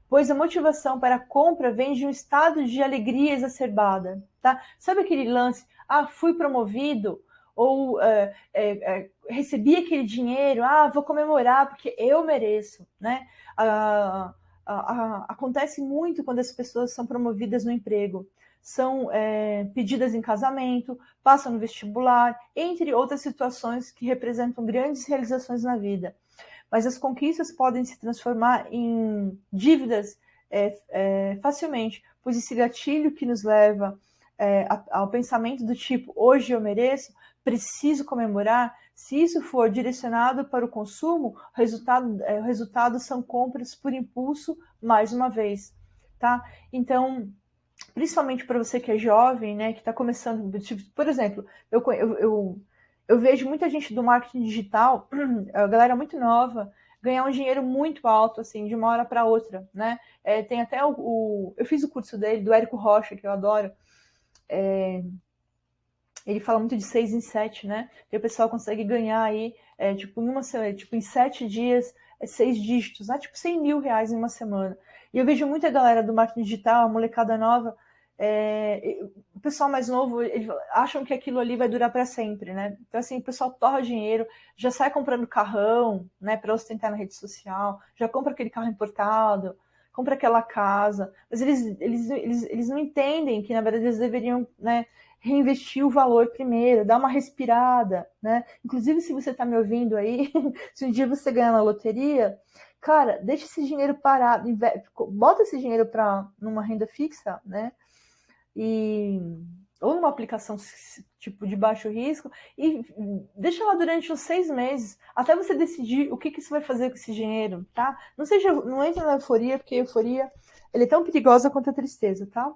S1: pois a motivação para a compra vem de um estado de alegria exacerbada, tá? Sabe aquele lance, fui promovido, ou recebi aquele dinheiro, vou comemorar porque eu mereço, né? Acontece muito quando as pessoas são promovidas no emprego, são pedidas em casamento, passam no vestibular, entre outras situações que representam grandes realizações na vida. Mas as conquistas podem se transformar em dívidas facilmente, pois esse gatilho que nos leva ao pensamento do tipo, hoje eu mereço, preciso comemorar, se isso for direcionado para o consumo, o resultado são compras por impulso, mais uma vez, tá? Então, principalmente para você que é jovem, né, que está começando, tipo, por exemplo, eu vejo muita gente do marketing digital, a galera muito nova, ganhar um dinheiro muito alto, assim, de uma hora para outra, né? Tem até eu fiz o curso dele, do Érico Rocha, que eu adoro. Ele fala muito de 6 em 7, né? E o pessoal consegue ganhar aí, tipo, em 7 dias, 6 dígitos, né? Tipo, 100 mil reais em uma semana. E eu vejo muita galera do marketing digital, a molecada nova, o pessoal mais novo, eles acham que aquilo ali vai durar para sempre, né? Então, assim, o pessoal torra dinheiro, já sai comprando carrão, né, para ostentar na rede social, já compra aquele carro importado, compra aquela casa, mas eles não entendem que, na verdade, eles deveriam, né, reinvestir o valor primeiro, dar uma respirada, né? Inclusive, se você está me ouvindo aí, se um dia você ganhar na loteria, cara, deixa esse dinheiro parado, bota esse dinheiro para numa renda fixa, né? E ou numa aplicação tipo de baixo risco e deixa lá durante uns 6 meses até você decidir o que você vai fazer com esse dinheiro, tá? Não entra na euforia, porque a euforia ele é tão perigosa quanto a tristeza, tá?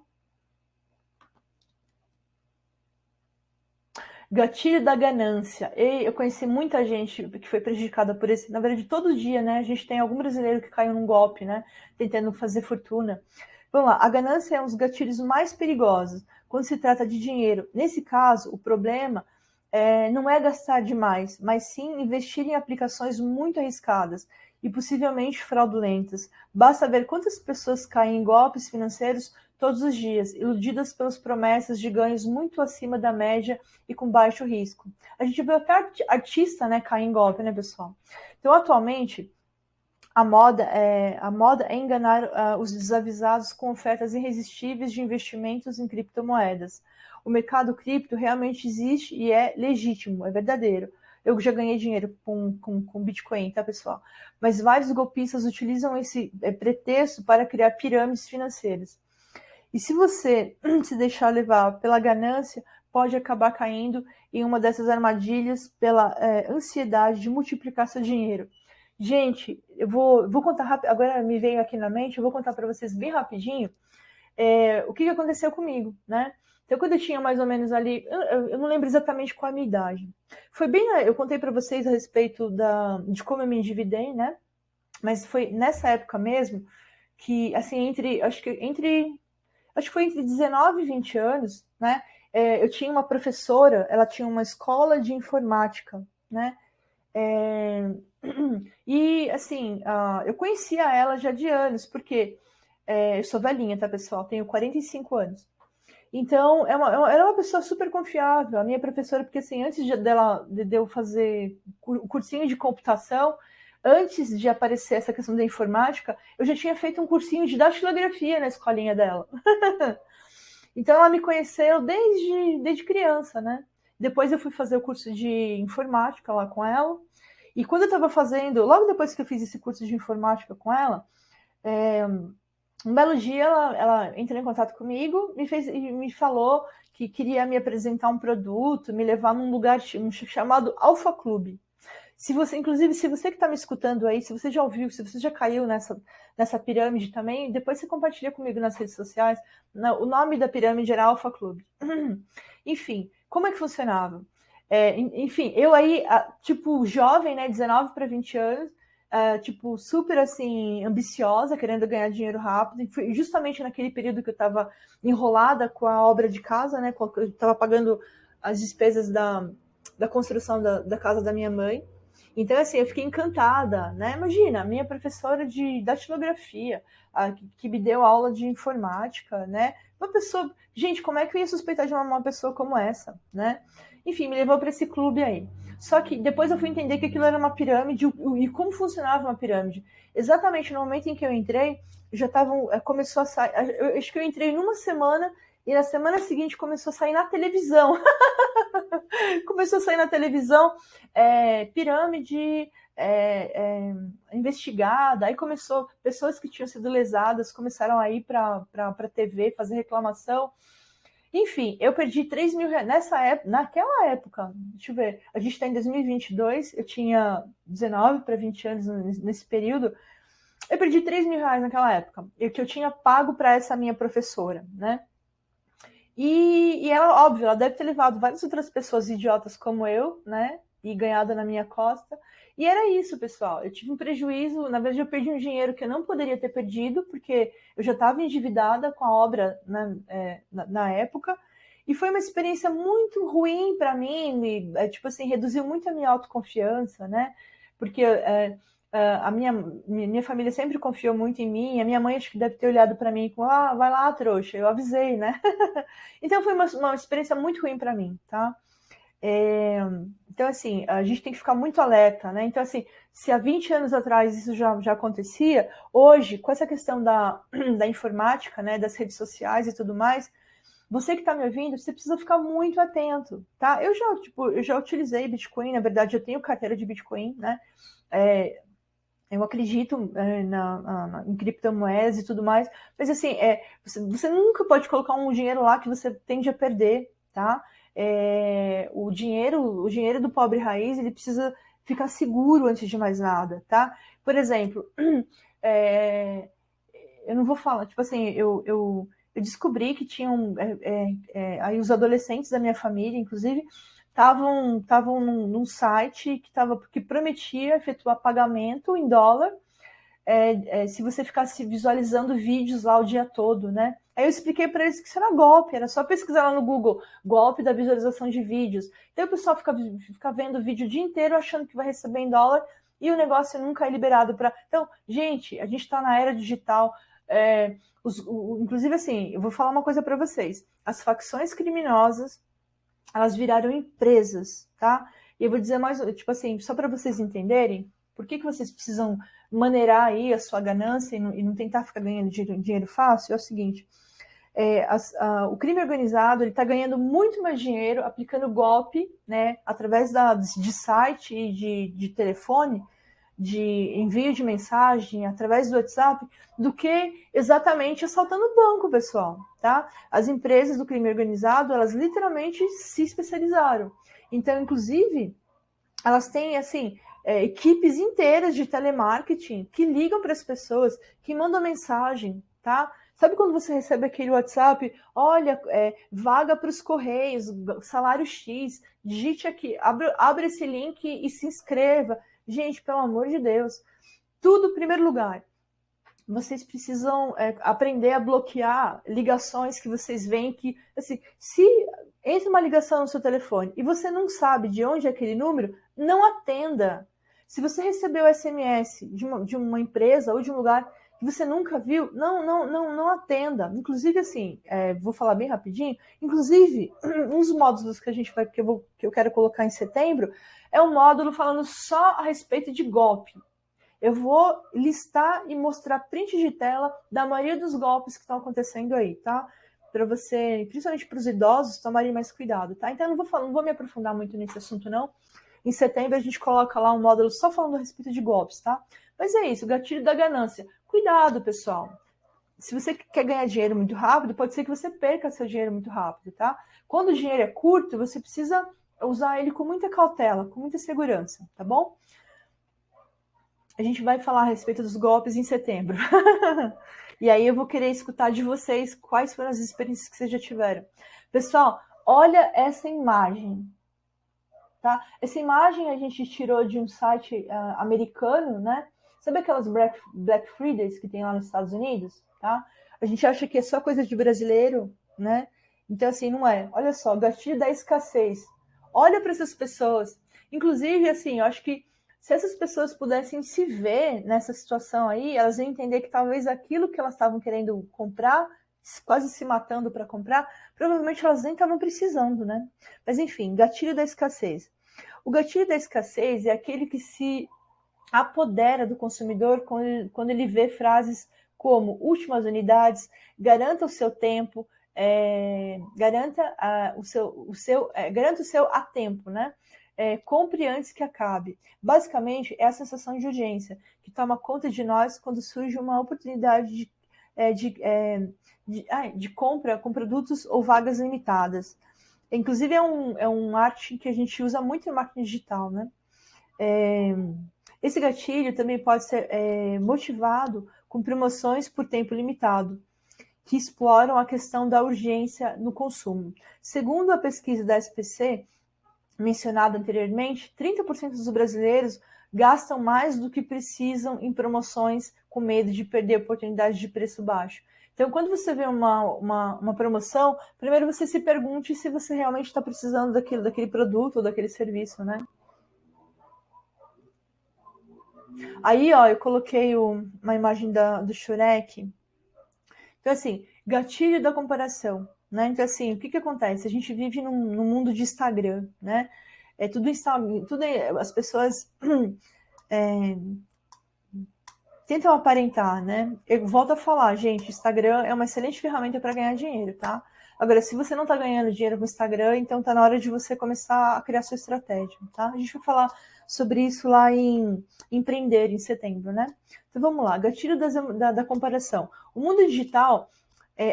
S1: Gatilho da ganância. Eu conheci muita gente que foi prejudicada por esse. Na verdade, todo dia, né? A gente tem algum brasileiro que caiu num golpe, né? Tentando fazer fortuna. Vamos lá, a ganância é um dos gatilhos mais perigosos quando se trata de dinheiro. Nesse caso, o problema não é gastar demais, mas sim investir em aplicações muito arriscadas e possivelmente fraudulentas. Basta ver quantas pessoas caem em golpes financeiros todos os dias, iludidas pelas promessas de ganhos muito acima da média e com baixo risco. A gente vê até artista, né, cair em golpe, né, pessoal? Então, atualmente, a moda é enganar os desavisados com ofertas irresistíveis de investimentos em criptomoedas. O mercado cripto realmente existe e é legítimo, é verdadeiro. Eu já ganhei dinheiro com Bitcoin, tá, pessoal? Mas vários golpistas utilizam esse pretexto para criar pirâmides financeiras. E se você se deixar levar pela ganância, pode acabar caindo em uma dessas armadilhas pela ansiedade de multiplicar seu dinheiro. Gente, eu vou contar rápido, agora me veio aqui na mente, eu vou contar para vocês bem rapidinho o que aconteceu comigo, né? Então, quando eu tinha mais ou menos ali, eu não lembro exatamente qual a minha idade. Foi bem, eu contei para vocês a respeito de como eu me endividei, né? Mas foi nessa época mesmo que, assim, acho que foi entre 19 e 20 anos, né? Eu tinha uma professora, ela tinha uma escola de informática, né? E, assim, eu conhecia ela já de anos, porque eu sou velhinha, tá, pessoal? Tenho 45 anos. Então, ela é uma pessoa super confiável, a minha professora, porque, assim, antes de eu fazer o cursinho de computação, antes de aparecer essa questão da informática, eu já tinha feito um cursinho de datilografia na escolinha dela. Então, ela me conheceu desde criança, né? Depois eu fui fazer o curso de informática lá com ela. E quando eu estava fazendo, logo depois que eu fiz esse curso de informática com ela, um belo dia ela entrou em contato comigo e me falou que queria me apresentar um produto, me levar num lugar chamado Alpha Club. Inclusive, se você que está me escutando aí, se você já ouviu, se você já caiu nessa pirâmide também, depois você compartilha comigo nas redes sociais. O nome da pirâmide era Alpha Club. Enfim, como é que funcionava? Enfim, eu aí, tipo, jovem, né, 19 para 20 anos, tipo, super, assim, ambiciosa, querendo ganhar dinheiro rápido, e foi justamente naquele período que eu estava enrolada com a obra de casa, né, eu estava pagando as despesas da construção da casa da minha mãe. Então, assim, eu fiquei encantada, né? Imagina, minha professora de datilografia, que me deu aula de informática, né? Uma pessoa... Gente, como é que eu ia suspeitar de uma pessoa como essa, né? Enfim, me levou para esse clube aí. Só que depois eu fui entender que aquilo era uma pirâmide e como funcionava uma pirâmide. Exatamente no momento em que eu entrei, já começou a sair... Eu acho que eu entrei numa semana e na semana seguinte começou a sair na televisão. Começou a sair na televisão pirâmide investigada. Aí começou, pessoas que tinham sido lesadas começaram a ir para a TV fazer reclamação. Enfim, eu perdi 3 mil reais naquela época. Deixa eu ver, a gente está em 2022, eu tinha 19 para 20 anos nesse período. Eu perdi 3 mil reais naquela época, que eu tinha pago para essa minha professora, né? E ela, óbvio, ela deve ter levado várias outras pessoas idiotas como eu, né? E ganhado na minha costa. E era isso, pessoal. Eu tive um prejuízo, na verdade, eu perdi um dinheiro que eu não poderia ter perdido, porque eu já estava endividada com a obra na época. E foi uma experiência muito ruim para mim, tipo assim, reduziu muito a minha autoconfiança, né? Porque a minha família sempre confiou muito em mim, a minha mãe acho que deve ter olhado para mim com, vai lá, trouxa, eu avisei, né? Então foi uma experiência muito ruim para mim, tá? Então, assim, a gente tem que ficar muito alerta, né? Então, assim, se há 20 anos atrás isso já acontecia, hoje, com essa questão da informática, né, das redes sociais e tudo mais, você que está me ouvindo, você precisa ficar muito atento, tá? Eu já utilizei Bitcoin, na verdade, eu tenho carteira de Bitcoin, né? Eu acredito em criptomoedas e tudo mais, mas assim, você nunca pode colocar um dinheiro lá que você tende a perder, tá? O dinheiro do pobre raiz, ele precisa ficar seguro antes de mais nada, tá? Por exemplo, eu não vou falar, tipo assim, eu descobri que tinham aí os adolescentes da minha família, inclusive, estavam num site que prometia efetuar pagamento em dólar se você ficasse visualizando vídeos lá o dia todo, né? Aí eu expliquei para eles que isso era golpe, era só pesquisar lá no Google, golpe da visualização de vídeos. Então o pessoal fica vendo o vídeo o dia inteiro achando que vai receber em dólar e o negócio nunca é liberado para... Então, gente, a gente está na era digital, inclusive assim, eu vou falar uma coisa para vocês, as facções criminosas, elas viraram empresas, tá? E eu vou dizer mais, tipo assim, só para vocês entenderem, por que vocês precisam maneirar aí a sua ganância e não tentar ficar ganhando dinheiro fácil? É o seguinte, o crime organizado está ganhando muito mais dinheiro aplicando golpe, né, através de site e de telefone, de envio de mensagem, através do WhatsApp, do que exatamente assaltando o banco, pessoal, tá? As empresas do crime organizado, elas literalmente se especializaram. Então, inclusive, elas têm, assim, equipes inteiras de telemarketing que ligam para as pessoas, que mandam mensagem, tá? Sabe quando você recebe aquele WhatsApp, olha, vaga para os Correios, salário X, digite aqui, abre esse link e se inscreva. Gente, pelo amor de Deus, tudo em primeiro lugar. Vocês precisam aprender a bloquear ligações que vocês veem que, assim, se entra uma ligação no seu telefone e você não sabe de onde é aquele número, não atenda. Se você recebeu SMS de uma empresa ou de um lugar que você nunca viu, não atenda. Inclusive, assim, vou falar bem rapidinho, inclusive, um dos módulos que a gente vai, que eu quero colocar em setembro, é um módulo falando só a respeito de golpe. Eu vou listar e mostrar print de tela da maioria dos golpes que estão acontecendo aí, tá? Para você, principalmente para os idosos, tomarem mais cuidado, tá? Então, eu não vou me aprofundar muito nesse assunto, não. Em setembro, a gente coloca lá um módulo só falando a respeito de golpes, tá? Mas é isso, o gatilho da ganância. Cuidado, pessoal. Se você quer ganhar dinheiro muito rápido, pode ser que você perca seu dinheiro muito rápido, tá? Quando o dinheiro é curto, você precisa usar ele com muita cautela, com muita segurança, tá bom? A gente vai falar a respeito dos golpes em setembro. E aí eu vou querer escutar de vocês quais foram as experiências que vocês já tiveram. Pessoal, olha essa imagem. Tá? Essa imagem a gente tirou de um site americano, né? Sabe aquelas Black Fridays que tem lá nos Estados Unidos? Tá? A gente acha que é só coisa de brasileiro, né? Então, assim, não é. Olha só, gatilho da escassez. Olha para essas pessoas. Inclusive, assim, eu acho que se essas pessoas pudessem se ver nessa situação aí, elas iam entender que talvez aquilo que elas estavam querendo comprar, quase se matando para comprar, provavelmente elas nem estavam precisando, né? Mas enfim, gatilho da escassez. O gatilho da escassez é aquele que se apodera do consumidor quando ele vê frases como últimas unidades, garanta o seu tempo, garanta o seu a tempo, né? Compre antes que acabe. Basicamente, é a sensação de urgência que toma conta de nós quando surge uma oportunidade de compra com produtos ou vagas limitadas. Inclusive, é um marketing que a gente usa muito em marketing digital, né? Esse gatilho também pode ser motivado com promoções por tempo limitado, que exploram a questão da urgência no consumo. Segundo a pesquisa da SPC, mencionada anteriormente, 30% dos brasileiros gastam mais do que precisam em promoções com medo de perder oportunidades de preço baixo. Então, quando você vê uma promoção, primeiro você se pergunte se você realmente está precisando daquele produto ou daquele serviço, né? Aí, ó, eu coloquei uma imagem do Shrek. Então, assim, gatilho da comparação, né? Então, assim, o que acontece? A gente vive num mundo de Instagram, né? As pessoas tentam aparentar, né? Eu volto a falar, gente, Instagram é uma excelente ferramenta para ganhar dinheiro, tá? Agora, se você não está ganhando dinheiro com o Instagram, então tá na hora de você começar a criar sua estratégia, tá? A gente vai falar sobre isso lá em Empreender, em setembro, né? Então vamos lá, gatilho da comparação. O mundo digital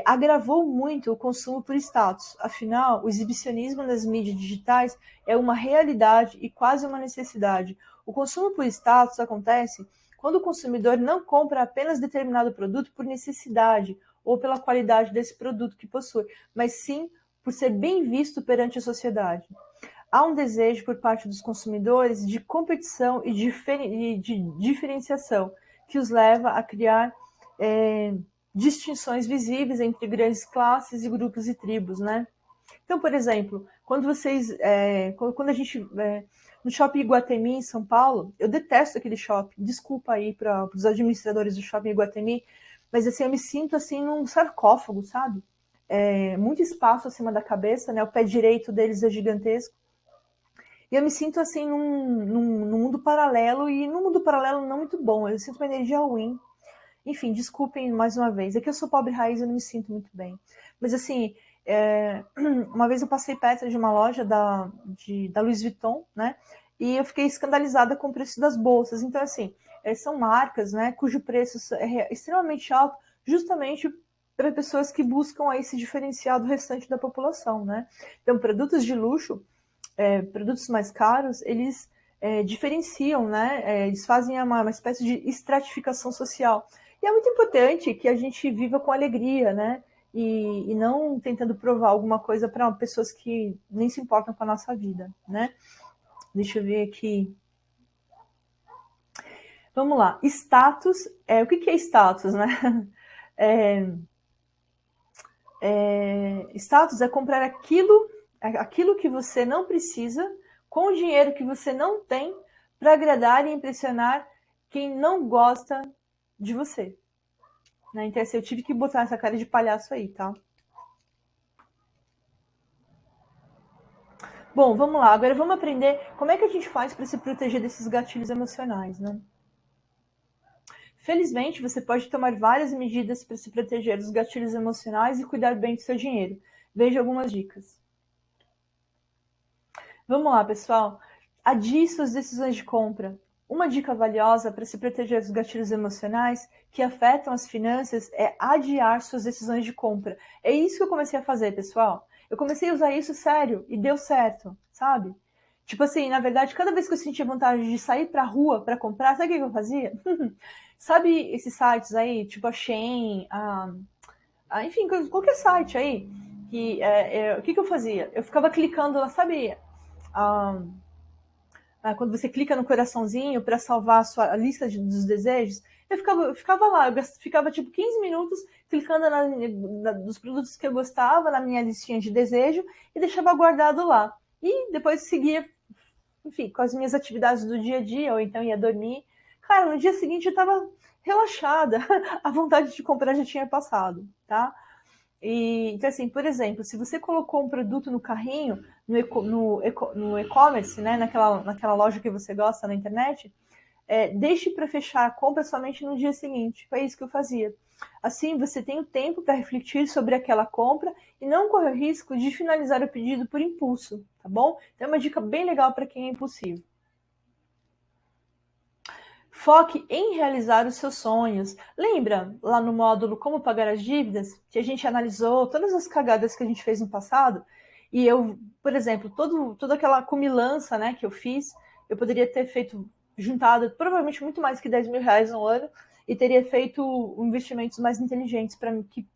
S1: agravou muito o consumo por status. Afinal, o exibicionismo nas mídias digitais é uma realidade e quase uma necessidade. O consumo por status acontece quando o consumidor não compra apenas determinado produto por necessidade ou pela qualidade desse produto que possui, mas sim por ser bem visto perante a sociedade. Há um desejo por parte dos consumidores de competição e de diferenciação. que os leva a criar distinções visíveis entre grandes classes e grupos e tribos, né? Então, por exemplo, quando a gente no Shopping Iguatemi em São Paulo, eu detesto aquele shopping. Desculpa aí para os administradores do Shopping Iguatemi, mas assim eu me sinto assim num sarcófago, sabe? Muito espaço acima da cabeça, né? O pé direito deles é gigantesco. E eu me sinto assim num mundo paralelo, e num mundo paralelo não muito bom. Eu sinto uma energia ruim. Enfim, desculpem mais uma vez. É que eu sou pobre raiz e eu não me sinto muito bem. Mas assim, uma vez eu passei perto de uma loja da Louis Vuitton, né? E eu fiquei escandalizada com o preço das bolsas. Então, assim, são marcas, né, cujo preço é extremamente alto, justamente para pessoas que buscam aí se diferenciar do restante da população, né? Então, produtos de luxo, produtos mais caros, eles diferenciam, né? Eles fazem uma espécie de estratificação social. E é muito importante que a gente viva com alegria, né? E não tentando provar alguma coisa para pessoas que nem se importam com a nossa vida, né? Deixa eu ver aqui. Vamos lá. Status. O que é status, né? Status é comprar aquilo que você não precisa com o dinheiro que você não tem para agradar e impressionar quem não gosta de você. Né? Então, assim, eu tive que botar essa cara de palhaço aí, tá? Bom, vamos lá. Agora vamos aprender como é que a gente faz para se proteger desses gatilhos emocionais, né? Felizmente, você pode tomar várias medidas para se proteger dos gatilhos emocionais e cuidar bem do seu dinheiro. Veja algumas dicas. Vamos lá, pessoal. Adie suas decisões de compra. Uma dica valiosa para se proteger dos gatilhos emocionais que afetam as finanças é adiar suas decisões de compra. É isso que eu comecei a fazer, pessoal. Eu comecei a usar isso sério e deu certo, sabe? Tipo assim, na verdade, cada vez que eu sentia vontade de sair pra rua para comprar, sabe o que eu fazia? Sabe esses sites aí, tipo a Shein, enfim, qualquer site aí, o que eu fazia? Eu ficava clicando lá, sabe? Quando você clica no coraçãozinho para salvar a sua lista dos desejos, eu ficava lá, ficava tipo 15 minutos clicando nos produtos que eu gostava, na minha listinha de desejo, e deixava guardado lá. E depois seguia, enfim, com as minhas atividades do dia a dia, ou então ia dormir. Cara, no dia seguinte eu estava relaxada, a vontade de comprar já tinha passado, tá? Então, assim, por exemplo, se você colocou um produto no carrinho, no e-commerce, né, naquela loja que você gosta na internet, deixe para fechar a compra somente no dia seguinte. Foi isso que eu fazia. Assim, você tem o tempo para refletir sobre aquela compra e não corre o risco de finalizar o pedido por impulso, tá bom? Então, é uma dica bem legal para quem é impulsivo. Foque em realizar os seus sonhos. Lembra lá no módulo Como Pagar as Dívidas, que a gente analisou todas as cagadas que a gente fez no passado? E eu, por exemplo, toda aquela comilança, né, que eu fiz, eu poderia ter juntado provavelmente muito mais que 10 mil reais no ano e teria feito investimentos mais inteligentes para que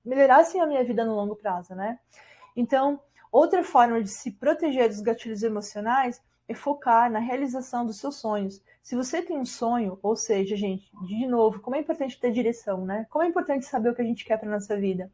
S1: melhorassem a minha vida no longo prazo, né? Então, outra forma de se proteger dos gatilhos emocionais é focar na realização dos seus sonhos. Se você tem um sonho, ou seja, gente, de novo, como é importante ter direção, né? Como é importante saber o que a gente quer para nossa vida.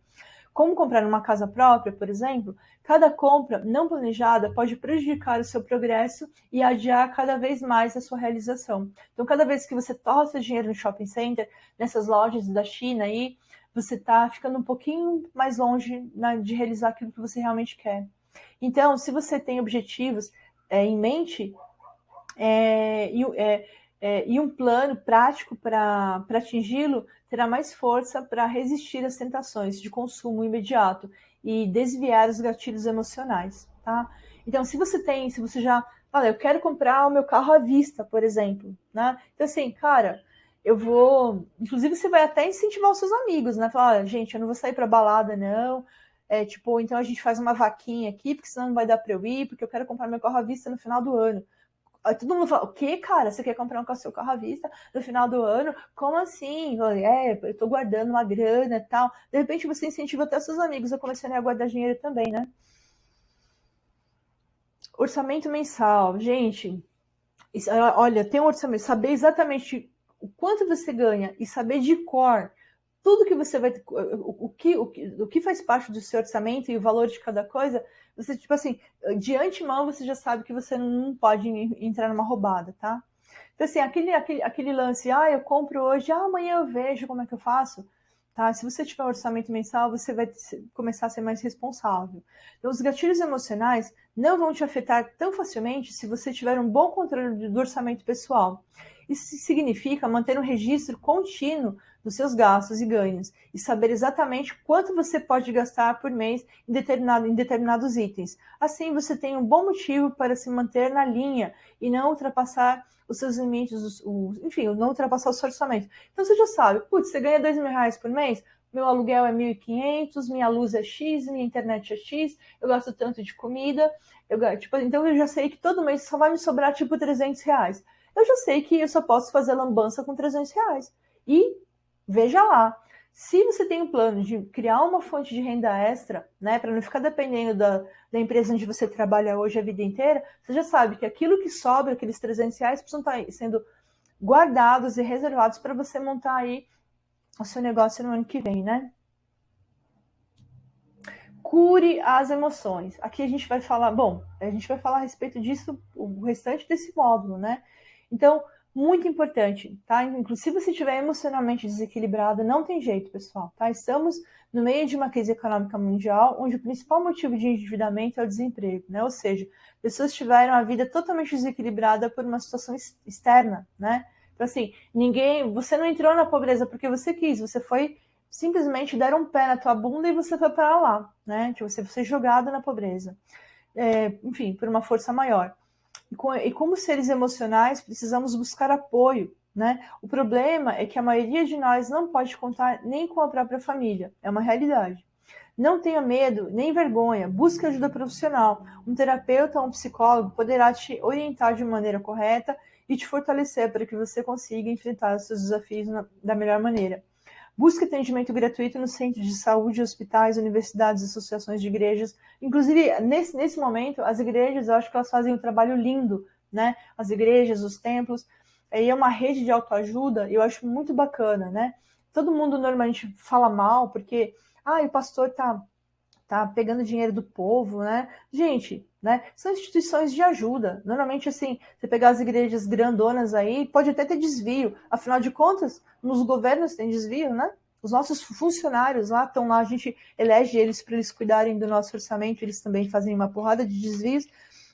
S1: Como comprar uma casa própria, por exemplo, cada compra não planejada pode prejudicar o seu progresso e adiar cada vez mais a sua realização. Então, cada vez que você torra seu dinheiro no shopping center, nessas lojas da China aí, você está ficando um pouquinho mais longe, né, de realizar aquilo que você realmente quer. Então, se você tem objetivos em mente e um plano prático para atingi-lo, terá mais força para resistir às tentações de consumo imediato e desviar os gatilhos emocionais, tá? Então, se você já, olha, eu quero comprar o meu carro à vista, por exemplo, né? Então, assim, cara, inclusive você vai até incentivar os seus amigos, né? Falar, olha, gente, eu não vou sair para balada, não. Então a gente faz uma vaquinha aqui, porque senão não vai dar para eu ir, porque eu quero comprar meu carro à vista no final do ano. Aí todo mundo fala, o que, cara? Você quer comprar seu carro à vista no final do ano? Como assim? Eu falei, eu tô guardando uma grana e tal. De repente você incentiva até seus amigos a começarem a guardar dinheiro também, né? Orçamento mensal. Gente, olha, tem um orçamento. Saber exatamente o quanto você ganha e saber de cor tudo que você vai, o que faz parte do seu orçamento e o valor de cada coisa, você, tipo assim, de antemão você já sabe que você não pode entrar numa roubada, tá? Então, assim, aquele lance, eu compro hoje, amanhã eu vejo como é que eu faço, tá? Se você tiver um orçamento mensal, você vai começar a ser mais responsável. Então, os gatilhos emocionais não vão te afetar tão facilmente se você tiver um bom controle do orçamento pessoal. Isso significa manter um registro contínuo dos seus gastos e ganhos e saber exatamente quanto você pode gastar por mês em determinados itens. Assim, você tem um bom motivo para se manter na linha e não ultrapassar os seus limites, enfim, não ultrapassar o seu orçamento. Então você já sabe, você ganha R$2.000 por mês, meu aluguel é 1.500, minha luz é X, minha internet é X, eu gasto tanto de comida, então eu já sei que todo mês só vai me sobrar tipo R$300. Eu já sei que eu só posso fazer lambança com R$300. E veja lá, se você tem um plano de criar uma fonte de renda extra, né, para não ficar dependendo da empresa onde você trabalha hoje a vida inteira, você já sabe que aquilo que sobra, aqueles R$300, precisam estar sendo guardados e reservados para você montar aí o seu negócio no ano que vem, né? Cure as emoções. Aqui a gente vai falar a respeito disso, o restante desse módulo, né? Então, muito importante, tá? Inclusive, se estiver emocionalmente desequilibrado, não tem jeito, pessoal, tá? Estamos no meio de uma crise econômica mundial, onde o principal motivo de endividamento é o desemprego, né? Ou seja, pessoas tiveram a vida totalmente desequilibrada por uma situação externa, né? Então, assim, você não entrou na pobreza porque você quis, você foi simplesmente deram um pé na tua bunda e você foi para lá, né? Tipo, você foi jogado na pobreza. Enfim, por uma força maior. E como seres emocionais, precisamos buscar apoio, né? O problema é que a maioria de nós não pode contar nem com a própria família. É uma realidade. Não tenha medo, nem vergonha. Busque ajuda profissional. Um terapeuta ou um psicólogo poderá te orientar de maneira correta e te fortalecer para que você consiga enfrentar os seus desafios da melhor maneira. Busque atendimento gratuito nos centros de saúde, hospitais, universidades, associações de igrejas. Inclusive, nesse momento, as igrejas, eu acho que elas fazem um trabalho lindo, né? As igrejas, os templos. É uma rede de autoajuda, eu acho muito bacana, né? Todo mundo normalmente fala mal, porque o pastor tá pegando dinheiro do povo, né? Gente, né? São instituições de ajuda. Normalmente, assim, você pegar as igrejas grandonas aí, pode até ter desvio. Afinal de contas, nos governos tem desvio, né? Os nossos funcionários lá estão lá, a gente elege eles para eles cuidarem do nosso orçamento, eles também fazem uma porrada de desvios.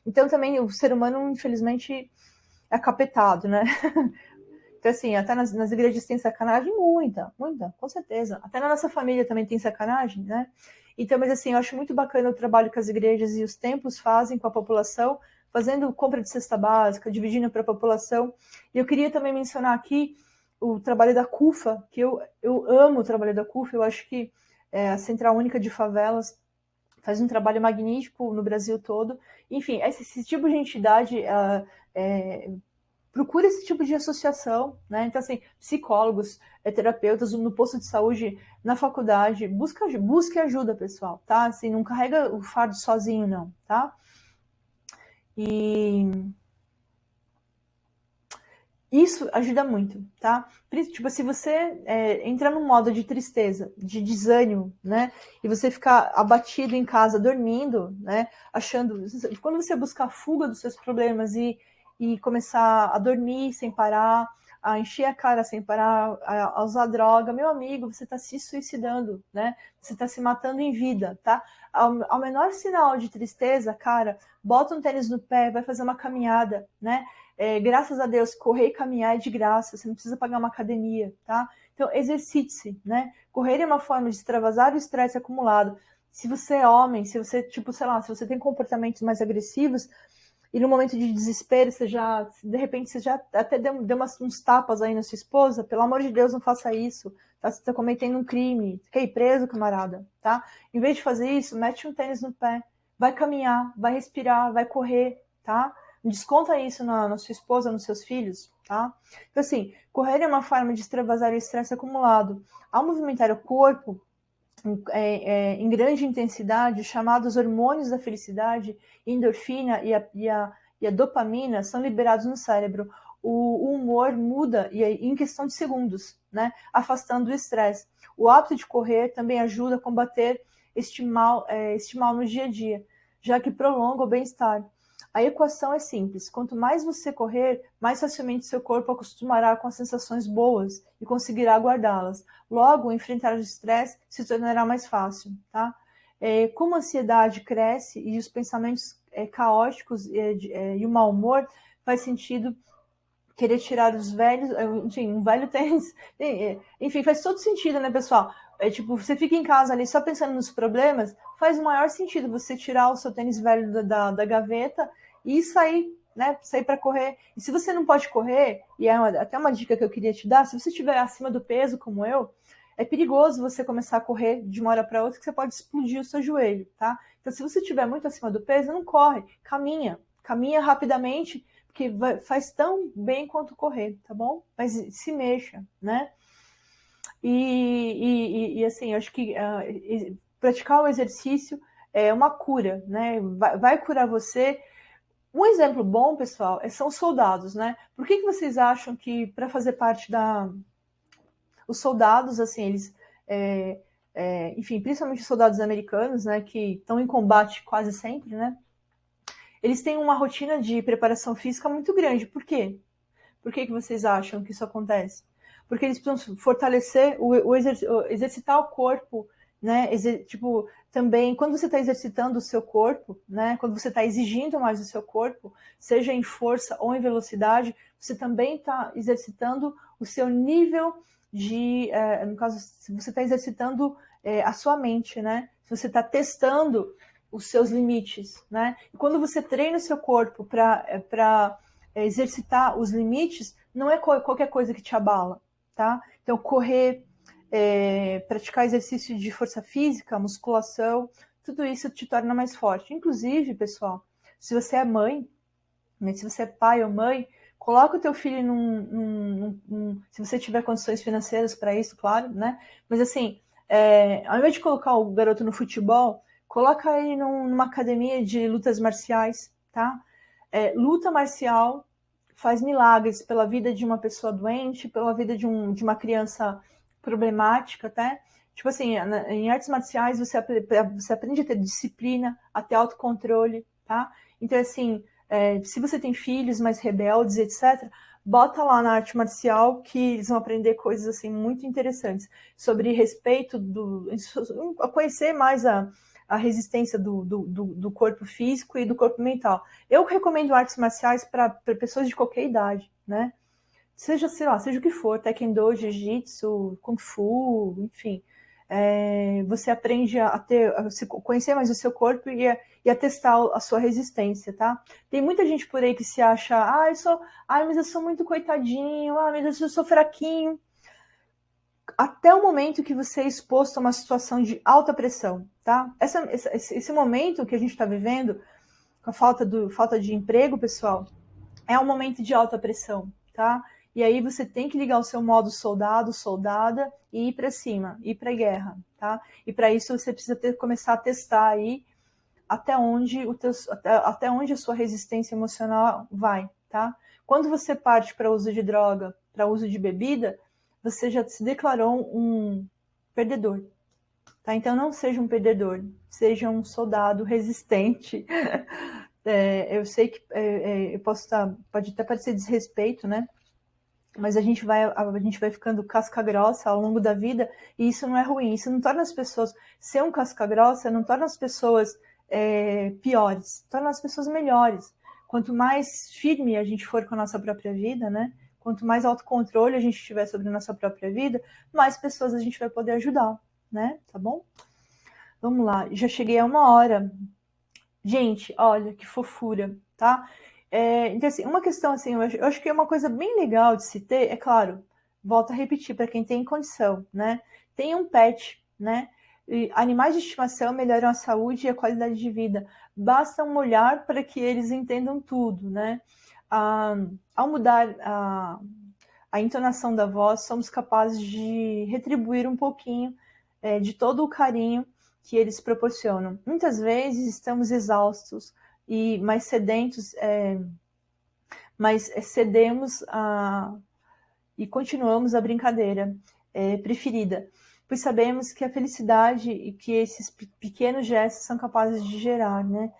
S1: Então, também, o ser humano, infelizmente, é capetado, né? Então, assim, até nas igrejas tem sacanagem, muita, com certeza. Até na nossa família também tem sacanagem, né? Então, mas assim, eu acho muito bacana o trabalho que as igrejas e os templos fazem com a população, fazendo compra de cesta básica, dividindo para a população. E eu queria também mencionar aqui o trabalho da CUFA, que eu amo o trabalho da CUFA, eu acho que a Central Única de Favelas faz um trabalho magnífico no Brasil todo. Enfim, esse tipo de entidade procura esse tipo de associação, né? Então, assim, psicólogos, terapeutas no posto de saúde, na faculdade, busque ajuda, pessoal, tá? Assim, não carrega o fardo sozinho, não, tá? E isso ajuda muito, tá? Tipo, se você entrar num modo de tristeza, de desânimo, né? E você ficar abatido em casa, dormindo, né? Achando... Quando você buscar a fuga dos seus problemas e começar a dormir sem parar, a encher a cara sem parar, a usar droga, meu amigo, você está se suicidando, né? Você está se matando em vida, tá? Ao menor sinal de tristeza, cara, bota um tênis no pé, vai fazer uma caminhada, né? Graças a Deus, correr e caminhar é de graça, você não precisa pagar uma academia, tá? Então, exercite-se, né? Correr é uma forma de extravasar o estresse acumulado. Se você é homem, se você, tipo, sei lá, se você tem comportamentos mais agressivos, e no momento de desespero, de repente, você já até deu uns tapas aí na sua esposa, pelo amor de Deus, não faça isso, tá? Você está cometendo um crime, fica aí preso, camarada, tá? Em vez de fazer isso, mete um tênis no pé, vai caminhar, vai respirar, vai correr, tá? Desconta isso na sua esposa, nos seus filhos, tá? Então, assim, correr é uma forma de extravasar o estresse acumulado. Ao movimentar o corpo, em grande intensidade, chamados hormônios da felicidade, endorfina e a dopamina, são liberados no cérebro. o humor muda e em questão de segundos, né? Afastando o estresse. O hábito de correr também ajuda a combater este mal no dia a dia, já que prolonga o bem-estar. A equação é simples. Quanto mais você correr, mais facilmente seu corpo acostumará com as sensações boas e conseguirá guardá-las. Logo, enfrentar o estresse se tornará mais fácil, tá? Como a ansiedade cresce e os pensamentos caóticos e o mau humor, faz sentido querer tirar os velhos, enfim, um velho tênis, enfim, faz todo sentido, né, pessoal? Tipo, você fica em casa ali só pensando nos problemas, faz o maior sentido você tirar o seu tênis velho da gaveta e sair, né, sair para correr. E se você não pode correr, e até uma dica que eu queria te dar, se você estiver acima do peso, como eu, é perigoso você começar a correr de uma hora para outra, que você pode explodir o seu joelho, tá? Então, se você estiver muito acima do peso, não corre, caminha rapidamente, porque faz tão bem quanto correr, tá bom? Mas se mexa, né? E assim, eu acho que praticar o exercício é uma cura, né? Vai curar você. Um exemplo bom, pessoal, são os soldados, né? Por que vocês acham que para fazer parte os soldados, assim, eles, enfim, principalmente os soldados americanos, né, que estão em combate quase sempre, né? Eles têm uma rotina de preparação física muito grande. Por quê? Por que vocês acham que isso acontece? Porque eles precisam fortalecer, exercitar o corpo, né? Tipo, também, quando você está exercitando o seu corpo, né? Quando você está exigindo mais do seu corpo, seja em força ou em velocidade, você também está exercitando o seu nível no caso, se você está exercitando a sua mente, né? Se você está testando os seus limites, né? E quando você treina o seu corpo para exercitar os limites, não é qualquer coisa que te abala, tá? Então, correr, praticar exercício de força física, musculação, tudo isso te torna mais forte. Inclusive, pessoal, se você é mãe, né, se você é pai ou mãe, coloca o teu filho se você tiver condições financeiras para isso, claro, né? Mas assim, ao invés de colocar o garoto no futebol, coloca ele numa academia de lutas marciais, tá? Luta marcial faz milagres pela vida de uma pessoa doente, pela vida de uma criança problemática, tá? Tipo assim, em artes marciais você aprende a ter disciplina, a ter autocontrole, tá? Então, assim, se você tem filhos mais rebeldes, etc., bota lá na arte marcial que eles vão aprender coisas assim muito interessantes sobre respeito a conhecer mais a resistência do corpo físico e do corpo mental. Eu recomendo artes marciais para pessoas de qualquer idade, né? Seja, sei lá, seja o que for, taekwondo, jiu-jitsu, kung fu, enfim. Você aprende a conhecer mais o seu corpo e a testar a sua resistência, tá? Tem muita gente por aí que se acha, mas eu sou muito coitadinho, mas eu sou fraquinho. Até o momento que você é exposto a uma situação de alta pressão, tá? Esse momento que a gente está vivendo, com a falta de emprego, pessoal, é um momento de alta pressão, tá? E aí você tem que ligar o seu modo soldado, soldada e ir para cima, ir para a guerra, tá? E para isso você precisa começar a testar aí até onde até onde a sua resistência emocional vai, tá? Quando você parte para uso de droga, para uso de bebida, você já se declarou um perdedor, tá? Então não seja um perdedor, seja um soldado resistente. Eu sei que eu pode até parecer desrespeito, né? Mas a gente vai ficando casca grossa ao longo da vida e isso não é ruim. Isso não torna as pessoas ser um casca grossa, não torna as pessoas piores, torna as pessoas melhores. Quanto mais firme a gente for com a nossa própria vida, né? Quanto mais autocontrole a gente tiver sobre a nossa própria vida, mais pessoas a gente vai poder ajudar, né? Tá bom? Vamos lá, já cheguei a 1 hora. Gente, olha que fofura, tá? Então, assim, uma questão assim, eu acho que é uma coisa bem legal de se ter, é claro, volto a repetir, para quem tem condição, né? Tem um pet, né? E animais de estimação melhoram a saúde e a qualidade de vida. Basta um olhar para que eles entendam tudo, né? Ao mudar a entonação da voz, somos capazes de retribuir um pouquinho de todo o carinho que eles proporcionam. Muitas vezes estamos exaustos e mais sedentos mas cedemos e continuamos a brincadeira preferida, pois sabemos que a felicidade e que esses pequenos gestos são capazes de gerar, né?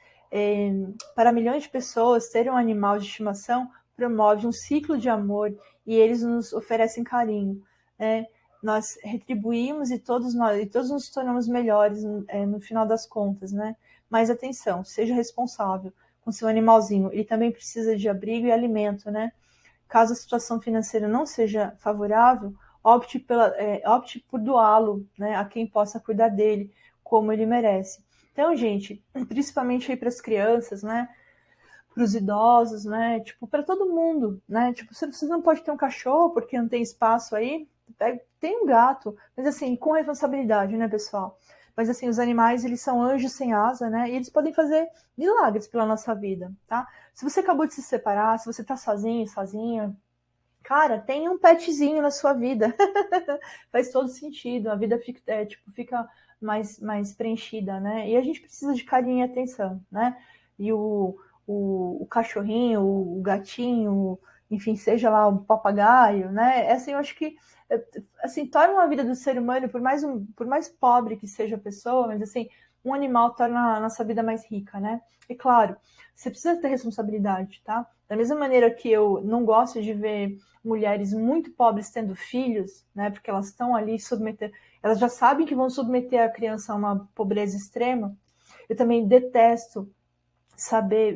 S1: Para milhões de pessoas, ter um animal de estimação promove um ciclo de amor e eles nos oferecem carinho, né? Nós retribuímos e todos nos tornamos melhores no final das contas, né? Mas atenção, seja responsável com seu animalzinho. Ele também precisa de abrigo e alimento, né? Caso a situação financeira não seja favorável, opte por doá-lo, né, a quem possa cuidar dele como ele merece. Então, gente, principalmente aí para as crianças, né, para os idosos, né, tipo, para todo mundo, né, tipo, você não pode ter um cachorro porque não tem espaço aí, tem um gato, mas assim, com responsabilidade, né, pessoal? Mas assim, os animais, eles são anjos sem asa, né, e eles podem fazer milagres pela nossa vida, tá? Se você acabou de se separar, se você tá sozinho, sozinha, cara, tem um petzinho na sua vida. Faz todo sentido, a vida fica mais preenchida, né? E a gente precisa de carinho e atenção, né? E o cachorrinho, o gatinho, enfim, seja lá um papagaio, né? Assim, eu acho que assim, torna a vida do ser humano, por mais pobre que seja a pessoa, mas assim, um animal torna a nossa vida mais rica, né? E claro, você precisa ter responsabilidade, tá? Da mesma maneira que eu não gosto de ver mulheres muito pobres tendo filhos, né? Porque elas estão ali elas já sabem que vão submeter a criança a uma pobreza extrema. Eu também detesto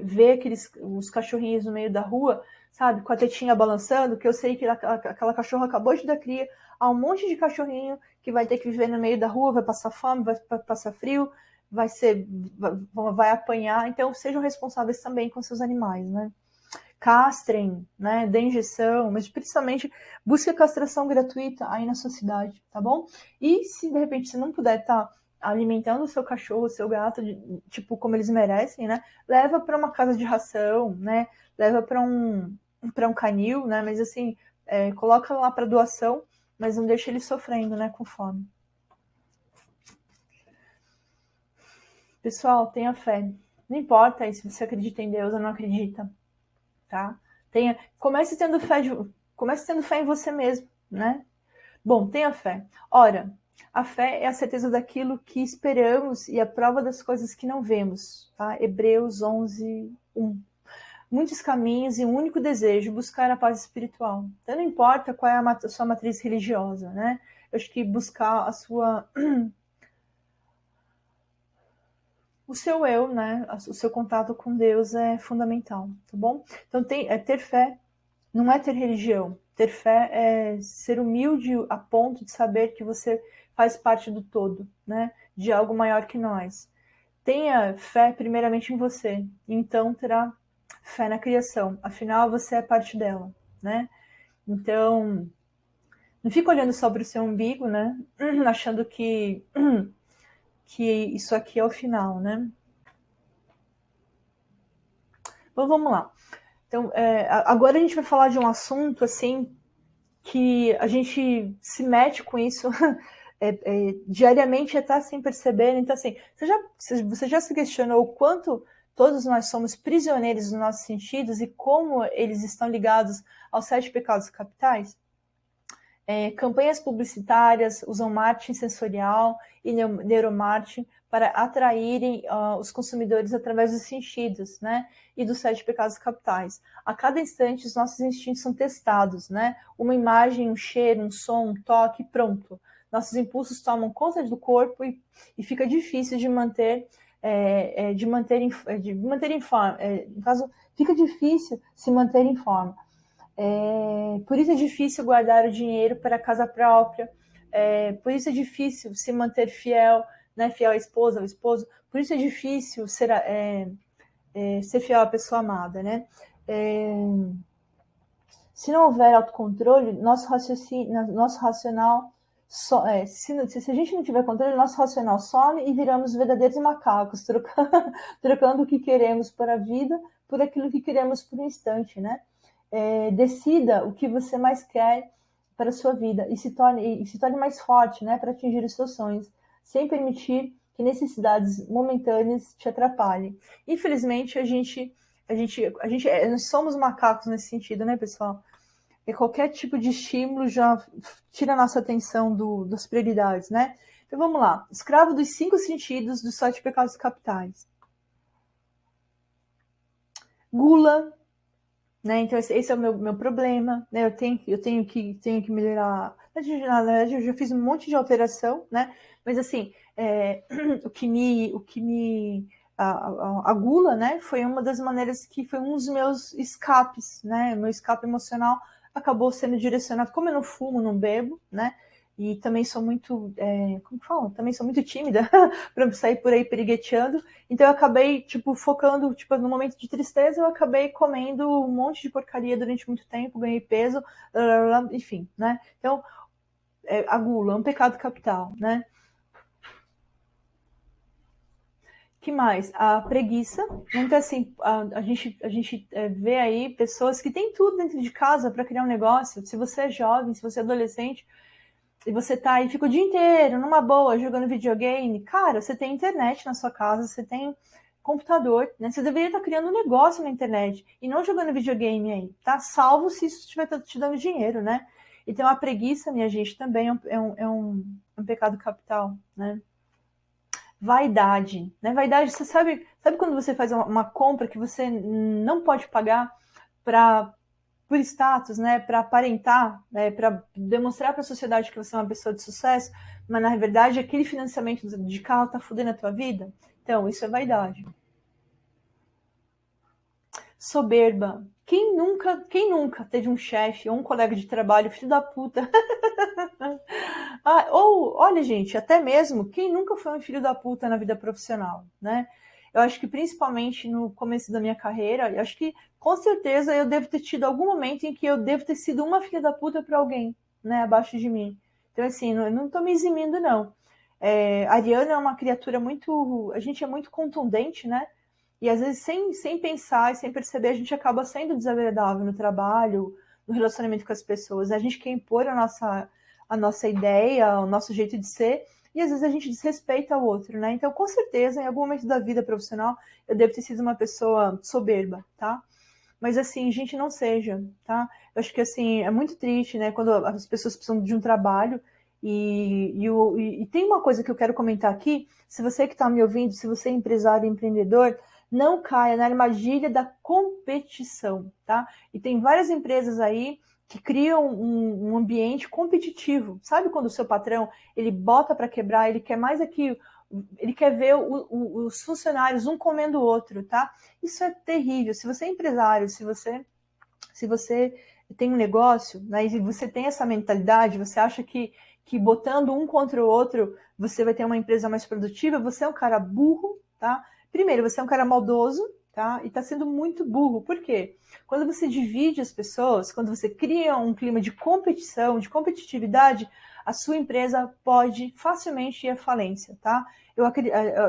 S1: ver os cachorrinhos no meio da rua, sabe, com a tetinha balançando, que eu sei que aquela cachorra acabou de dar cria a um monte de cachorrinho que vai ter que viver no meio da rua, vai passar fome, vai passar frio, vai apanhar. Então, sejam responsáveis também com seus animais, né? Castrem, né? Dê injeção, mas principalmente busque a castração gratuita aí na sua cidade, tá bom? E se de repente você não puder estar alimentando o seu cachorro, o seu gato, tipo, como eles merecem, né? Leva para uma casa de ração, né? Leva para um canil, né? Mas assim, coloca lá para doação, mas não deixa ele sofrendo, né? Com fome. Pessoal, tenha fé. Não importa aí se você acredita em Deus ou não acredita, tá? Comece tendo fé em você mesmo, né? Bom, tenha fé. Ora, a fé é a certeza daquilo que esperamos e a prova das coisas que não vemos, tá? Hebreus 11, 1. Muitos caminhos e um único desejo, buscar a paz espiritual. Então não importa qual é a sua matriz religiosa, né? Eu acho que buscar o seu eu, né? O seu contato com Deus é fundamental, tá bom? Então ter fé não é ter religião. Ter fé é ser humilde a ponto de saber que você faz parte do todo, né? De algo maior que nós. Tenha fé primeiramente em você, então terá fé na criação. Afinal, você é parte dela, né? Então, não fica olhando só para o seu umbigo, né? Achando que isso aqui é o final, né? Bom, vamos lá. Então, agora a gente vai falar de um assunto assim que a gente se mete com isso diariamente até sem perceber. Então, assim, você já se questionou o quanto todos nós somos prisioneiros dos nossos sentidos e como eles estão ligados aos 7 pecados capitais? Campanhas publicitárias usam marketing sensorial e neuromarketing para atraírem os consumidores através dos sentidos, né? E dos 7 pecados capitais. A cada instante, os nossos instintos são testados, né? Uma imagem, um cheiro, um som, um toque, pronto. Nossos impulsos tomam conta do corpo e fica difícil de manter em forma. No caso, fica difícil se manter em forma. Por isso é difícil guardar o dinheiro para a casa própria, por isso é difícil se manter fiel, né, fiel à esposa, ao esposo, por isso é difícil ser fiel à pessoa amada, né? Se não houver autocontrole, nosso racional se a gente não tiver controle, nosso racional some e viramos verdadeiros macacos, trocando o que queremos para a vida por aquilo que queremos por um instante, né? Decida o que você mais quer para a sua vida e se torne mais forte, né, para atingir os seus sonhos, sem permitir que necessidades momentâneas te atrapalhem. Infelizmente, a gente Nós somos macacos nesse sentido, né, pessoal? E qualquer tipo de estímulo já tira a nossa atenção das prioridades, né? Então vamos lá. Escravo dos 5 sentidos dos 7 pecados capitais. Gula, né? Então esse é o meu problema, né? Eu tenho que melhorar. Na verdade, eu já fiz um monte de alteração, né? Mas assim, o que me a gula, né? Foi uma das maneiras que foi um dos meus escapes, né? Meu escape emocional acabou sendo direcionado, como eu não fumo, não bebo, né? E também sou muito, como que fala? Também sou muito tímida para sair por aí perigueteando. Então eu acabei, tipo, focando, tipo, no momento de tristeza, eu acabei comendo um monte de porcaria durante muito tempo, ganhei peso, enfim, né? Então, a gula é um pecado capital, né? Que mais? A preguiça. Então, assim, a gente vê aí pessoas que têm tudo dentro de casa para criar um negócio. Se você é jovem, se você é adolescente, e você tá aí, fica o dia inteiro, numa boa, jogando videogame, cara, você tem internet na sua casa, você tem computador, né? Você deveria estar criando um negócio na internet e não jogando videogame aí, tá? Salvo se isso estiver te dando dinheiro, né? Então a preguiça, minha gente, também é um pecado capital, né? Vaidade, né? Vaidade, você sabe quando você faz uma compra que você não pode pagar para por status, né, para aparentar, né, para demonstrar para a sociedade que você é uma pessoa de sucesso, mas na verdade aquele financiamento de carro tá fudendo a tua vida. Então, isso é vaidade. Soberba. Quem nunca teve um chefe ou um colega de trabalho filho da puta? Ou, olha, gente, até mesmo quem nunca foi um filho da puta na vida profissional, né? Eu acho que principalmente no começo da minha carreira, eu acho que com certeza eu devo ter tido algum momento em que eu devo ter sido uma filha da puta para alguém, né, abaixo de mim. Então, assim, não tô me eximindo, não. A Ariana é uma criatura muito. A gente é muito contundente, né? E às vezes, sem pensar e sem perceber, a gente acaba sendo desagradável no trabalho, no relacionamento com as pessoas. A gente quer impor a nossa ideia, o nosso jeito de ser, e às vezes a gente desrespeita o outro, né? Então, com certeza, em algum momento da vida profissional, eu devo ter sido uma pessoa soberba, tá? Mas assim, gente, não seja, tá? Eu acho que assim, é muito triste, né? Quando as pessoas precisam de um trabalho. E tem uma coisa que eu quero comentar aqui. Se você que está me ouvindo, se você é empresário, empreendedor, não caia na armadilha da competição, tá? E tem várias empresas aí que criam um ambiente competitivo. Sabe quando o seu patrão ele bota para quebrar, ele quer mais aqui, ele quer ver os funcionários um comendo o outro, tá? Isso é terrível. Se você é empresário, se você tem um negócio, né, e você tem essa mentalidade, você acha que botando um contra o outro você vai ter uma empresa mais produtiva, você é um cara burro, tá? Primeiro, você é um cara maldoso, tá? E está sendo muito burro. Por quê? Quando você divide as pessoas, quando você cria um clima de competição, de competitividade, a sua empresa pode facilmente ir à falência, tá?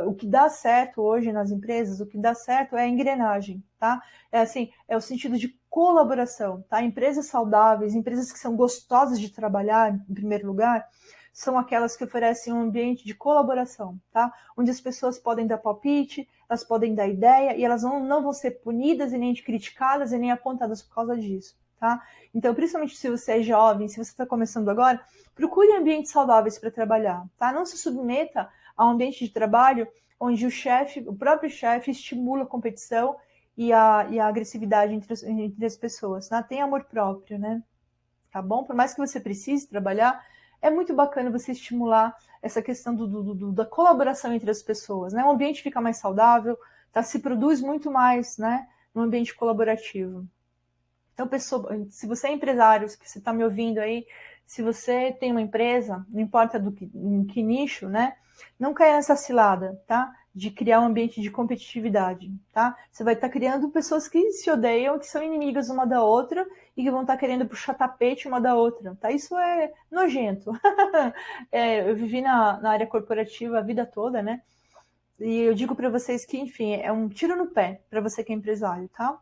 S1: O que dá certo hoje nas empresas, o que dá certo é a engrenagem, tá? É assim, é o sentido de colaboração, tá? Empresas saudáveis, empresas que são gostosas de trabalhar, em primeiro lugar, são aquelas que oferecem um ambiente de colaboração, tá? Onde as pessoas podem dar palpite, elas podem dar ideia e elas não vão ser punidas e nem criticadas e nem apontadas por causa disso, tá? Então, principalmente se você é jovem, se você está começando agora, procure ambientes saudáveis para trabalhar, tá? Não se submeta a um ambiente de trabalho onde o próprio chefe estimula a competição e a agressividade entre as pessoas, né? Tem amor próprio, né? Tá bom? Por mais que você precise trabalhar, é muito bacana você estimular essa questão da colaboração entre as pessoas, né? O ambiente fica mais saudável, tá? Se produz muito mais, né? No ambiente colaborativo. Então, pessoa, se você é empresário, se você está me ouvindo aí, se você tem uma empresa, não importa em que nicho, né? Não caia nessa cilada, tá? De criar um ambiente de competitividade, tá? Você vai estar criando pessoas que se odeiam, que são inimigas uma da outra e que vão estar querendo puxar tapete uma da outra, tá? Isso é nojento. Eu vivi na área corporativa a vida toda, né? E eu digo para vocês que, enfim, é um tiro no pé para você que é empresário, tá?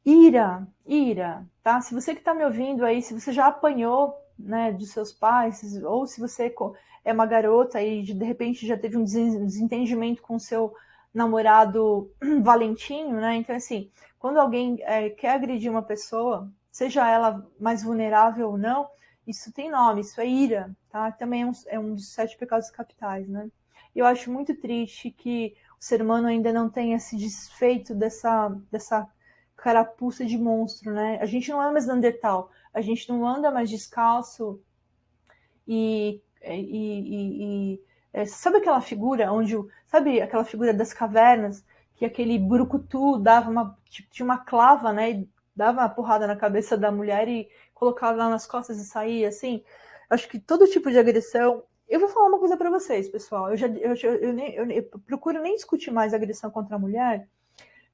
S1: Ira, tá? Se você que está me ouvindo aí, se você já apanhou, né, dos seus pais, ou se você é uma garota e de repente já teve um desentendimento com o seu namorado valentinho, né? Então, assim, quando alguém quer agredir uma pessoa, seja ela mais vulnerável ou não, isso tem nome, isso é ira, tá? Também é um dos 7 pecados capitais, né? Eu acho muito triste que o ser humano ainda não tenha se desfeito dessa carapuça de monstro, né? A gente não é mais Neandertal, a gente não anda mais descalço sabe aquela figura sabe aquela figura das cavernas que aquele brucutu tinha uma clava, né, e dava uma porrada na cabeça da mulher e colocava lá nas costas e saía assim. Acho que todo tipo de agressão. Eu vou falar uma coisa para vocês, pessoal. Eu procuro nem discutir mais agressão contra a mulher,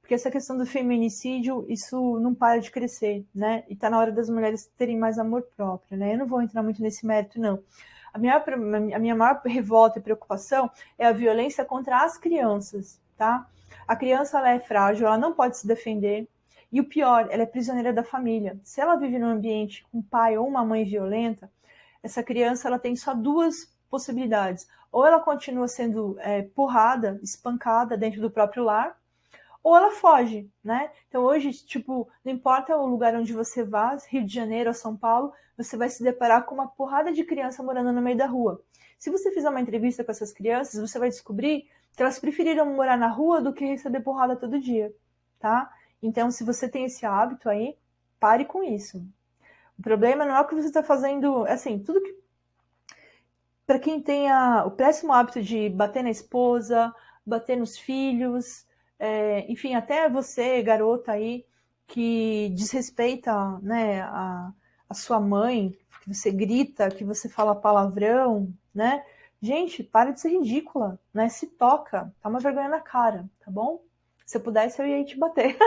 S1: porque essa questão do feminicídio, isso não para de crescer, né? E tá na hora das mulheres terem mais amor próprio, né? Eu não vou entrar muito nesse mérito, não. A minha maior revolta e preocupação é a violência contra as crianças, tá? A criança, ela é frágil, ela não pode se defender. E o pior, ela é prisioneira da família. Se ela vive num ambiente com um pai ou uma mãe violenta, essa criança, ela tem só 2 possibilidades. Ou ela continua sendo porrada, espancada dentro do próprio lar, ou ela foge, né? Então hoje, tipo, não importa o lugar onde você vá, Rio de Janeiro ou São Paulo, você vai se deparar com uma porrada de criança morando no meio da rua. Se você fizer uma entrevista com essas crianças, você vai descobrir que elas preferiram morar na rua do que receber porrada todo dia, tá? Então, se você tem esse hábito aí, pare com isso. O problema não é o que você está fazendo, assim, tudo que para quem tem o péssimo hábito de bater na esposa, bater nos filhos, enfim, até você, garota aí, que desrespeita, né, a sua mãe, que você grita, que você fala palavrão, né? Gente, para de ser ridícula, né? Se toca, tá uma vergonha na cara, tá bom? Se eu pudesse, eu ia te bater.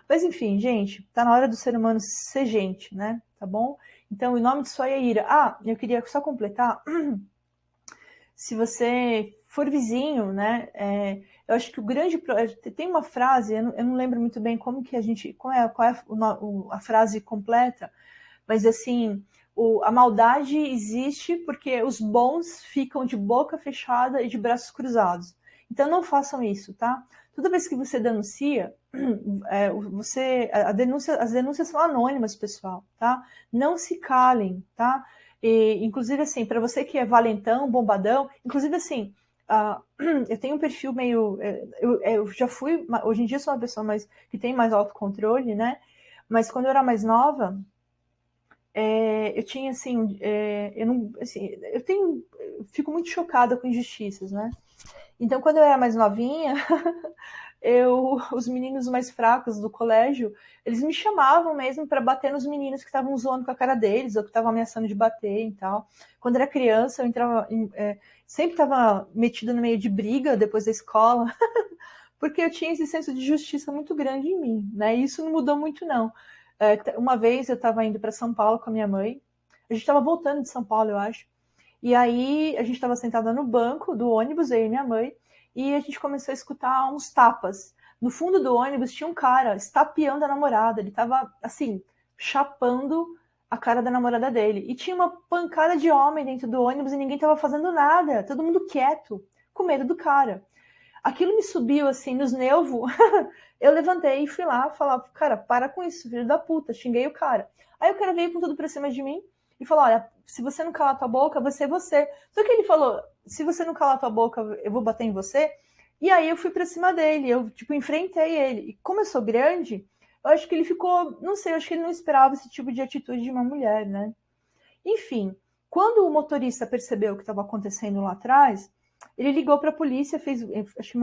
S1: Mas enfim, gente, tá na hora do ser humano ser gente, né? Tá bom? Então, em nome disso aí é ira. Ah, eu queria só completar. Se você for vizinho, né? Eu acho que o grande. Tem uma frase, eu não lembro muito bem como que a gente. Qual é a frase completa, mas assim. A maldade existe porque os bons ficam de boca fechada e de braços cruzados. Então não façam isso, tá? Toda vez que você denuncia, as denúncias são anônimas, pessoal, tá? Não se calem, tá? E, inclusive, assim, para você que é valentão, bombadão, inclusive, assim, eu tenho um perfil meio. Eu já fui. Hoje em dia sou uma pessoa que tem mais autocontrole, né? Mas quando eu era mais nova, eu tinha, assim. Eu não. Assim, eu fico muito chocada com injustiças, né? Então, quando eu era mais novinha, os meninos mais fracos do colégio, eles me chamavam mesmo para bater nos meninos que estavam zoando com a cara deles, ou que estavam ameaçando de bater e tal. Quando era criança, eu entrava, sempre estava metida no meio de briga depois da escola, porque eu tinha esse senso de justiça muito grande em mim, né? E isso não mudou muito, não. Uma vez eu estava indo para São Paulo com a minha mãe, a gente estava voltando de São Paulo, eu acho, e aí a gente estava sentada no banco do ônibus, eu e minha mãe, e a gente começou a escutar uns tapas. No fundo do ônibus tinha um cara estapeando a namorada, ele estava assim, chapando a cara da namorada dele. E tinha uma pancada de homem dentro do ônibus e ninguém estava fazendo nada, todo mundo quieto, com medo do cara. Aquilo me subiu assim nos nervos. Eu levantei e fui lá falar, cara, para com isso, filho da puta, xinguei o cara. Aí o cara veio com tudo pra cima de mim e falou, olha, se você não calar tua boca, vai ser você. Só que ele falou, se você não calar tua boca, eu vou bater em você. E aí eu fui pra cima dele, eu, tipo, enfrentei ele. E como eu sou grande, eu acho que ele ficou, não sei, eu acho que ele não esperava esse tipo de atitude de uma mulher, né? Enfim, quando o motorista percebeu o que estava acontecendo lá atrás, ele ligou para a polícia, acho que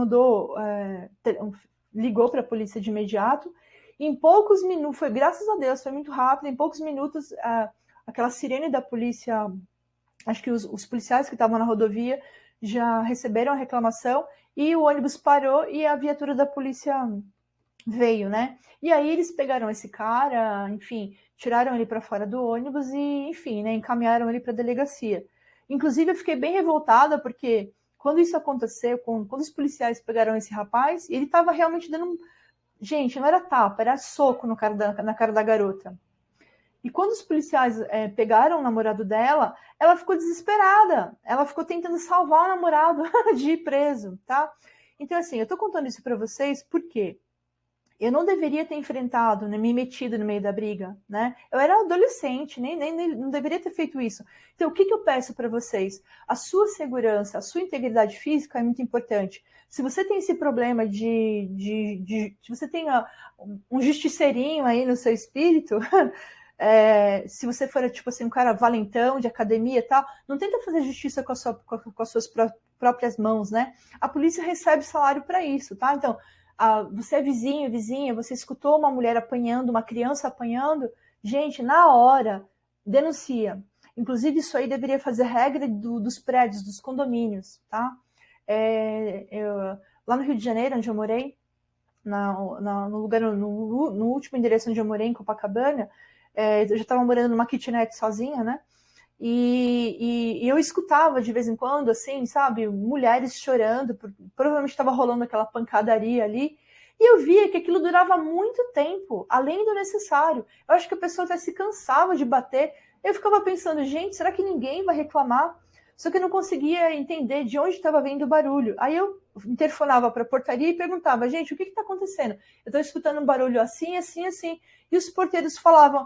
S1: ligou para a polícia de imediato. Em poucos minutos, foi graças a Deus, foi muito rápido. Em poucos minutos, aquela sirene da polícia, acho que os policiais que estavam na rodovia já receberam a reclamação e o ônibus parou e a viatura da polícia veio, né? E aí eles pegaram esse cara, enfim, tiraram ele para fora do ônibus e, enfim, né, encaminharam ele para a delegacia. Inclusive, eu fiquei bem revoltada porque quando isso aconteceu, quando os policiais pegaram esse rapaz, ele estava realmente dando gente, não era tapa, era soco na cara da garota. E quando os policiais pegaram o namorado dela, ela ficou desesperada. Ela ficou tentando salvar o namorado de ir preso, tá? Então, assim, eu tô contando isso para vocês porque eu não deveria ter enfrentado, né, me metido no meio da briga, né? Eu era adolescente, nem não deveria ter feito isso. Então, o que eu peço para vocês? A sua segurança, a sua integridade física é muito importante. Se você tem esse problema se você tem um justiceirinho aí no seu espírito, se você for, tipo assim, um cara valentão de academia e tal, não tenta fazer justiça com as suas próprias mãos, né? A polícia recebe salário para isso, tá? Então, você é vizinho, vizinha, você escutou uma mulher apanhando, uma criança apanhando, gente, na hora, denuncia. Inclusive, isso aí deveria fazer regra dos prédios, dos condomínios, tá? Lá no Rio de Janeiro, onde eu morei, no lugar, no último endereço onde eu morei, em Copacabana, eu já estava morando numa kitnet sozinha, né? E eu escutava de vez em quando, assim, sabe, mulheres chorando, provavelmente estava rolando aquela pancadaria ali, e eu via que aquilo durava muito tempo, além do necessário. Eu acho que a pessoa até se cansava de bater. Eu ficava pensando, gente, será que ninguém vai reclamar? Só que eu não conseguia entender de onde estava vindo o barulho. Aí eu interfonava para a portaria e perguntava, gente, o que está acontecendo? Eu estou escutando um barulho assim, assim, assim. E os porteiros falavam,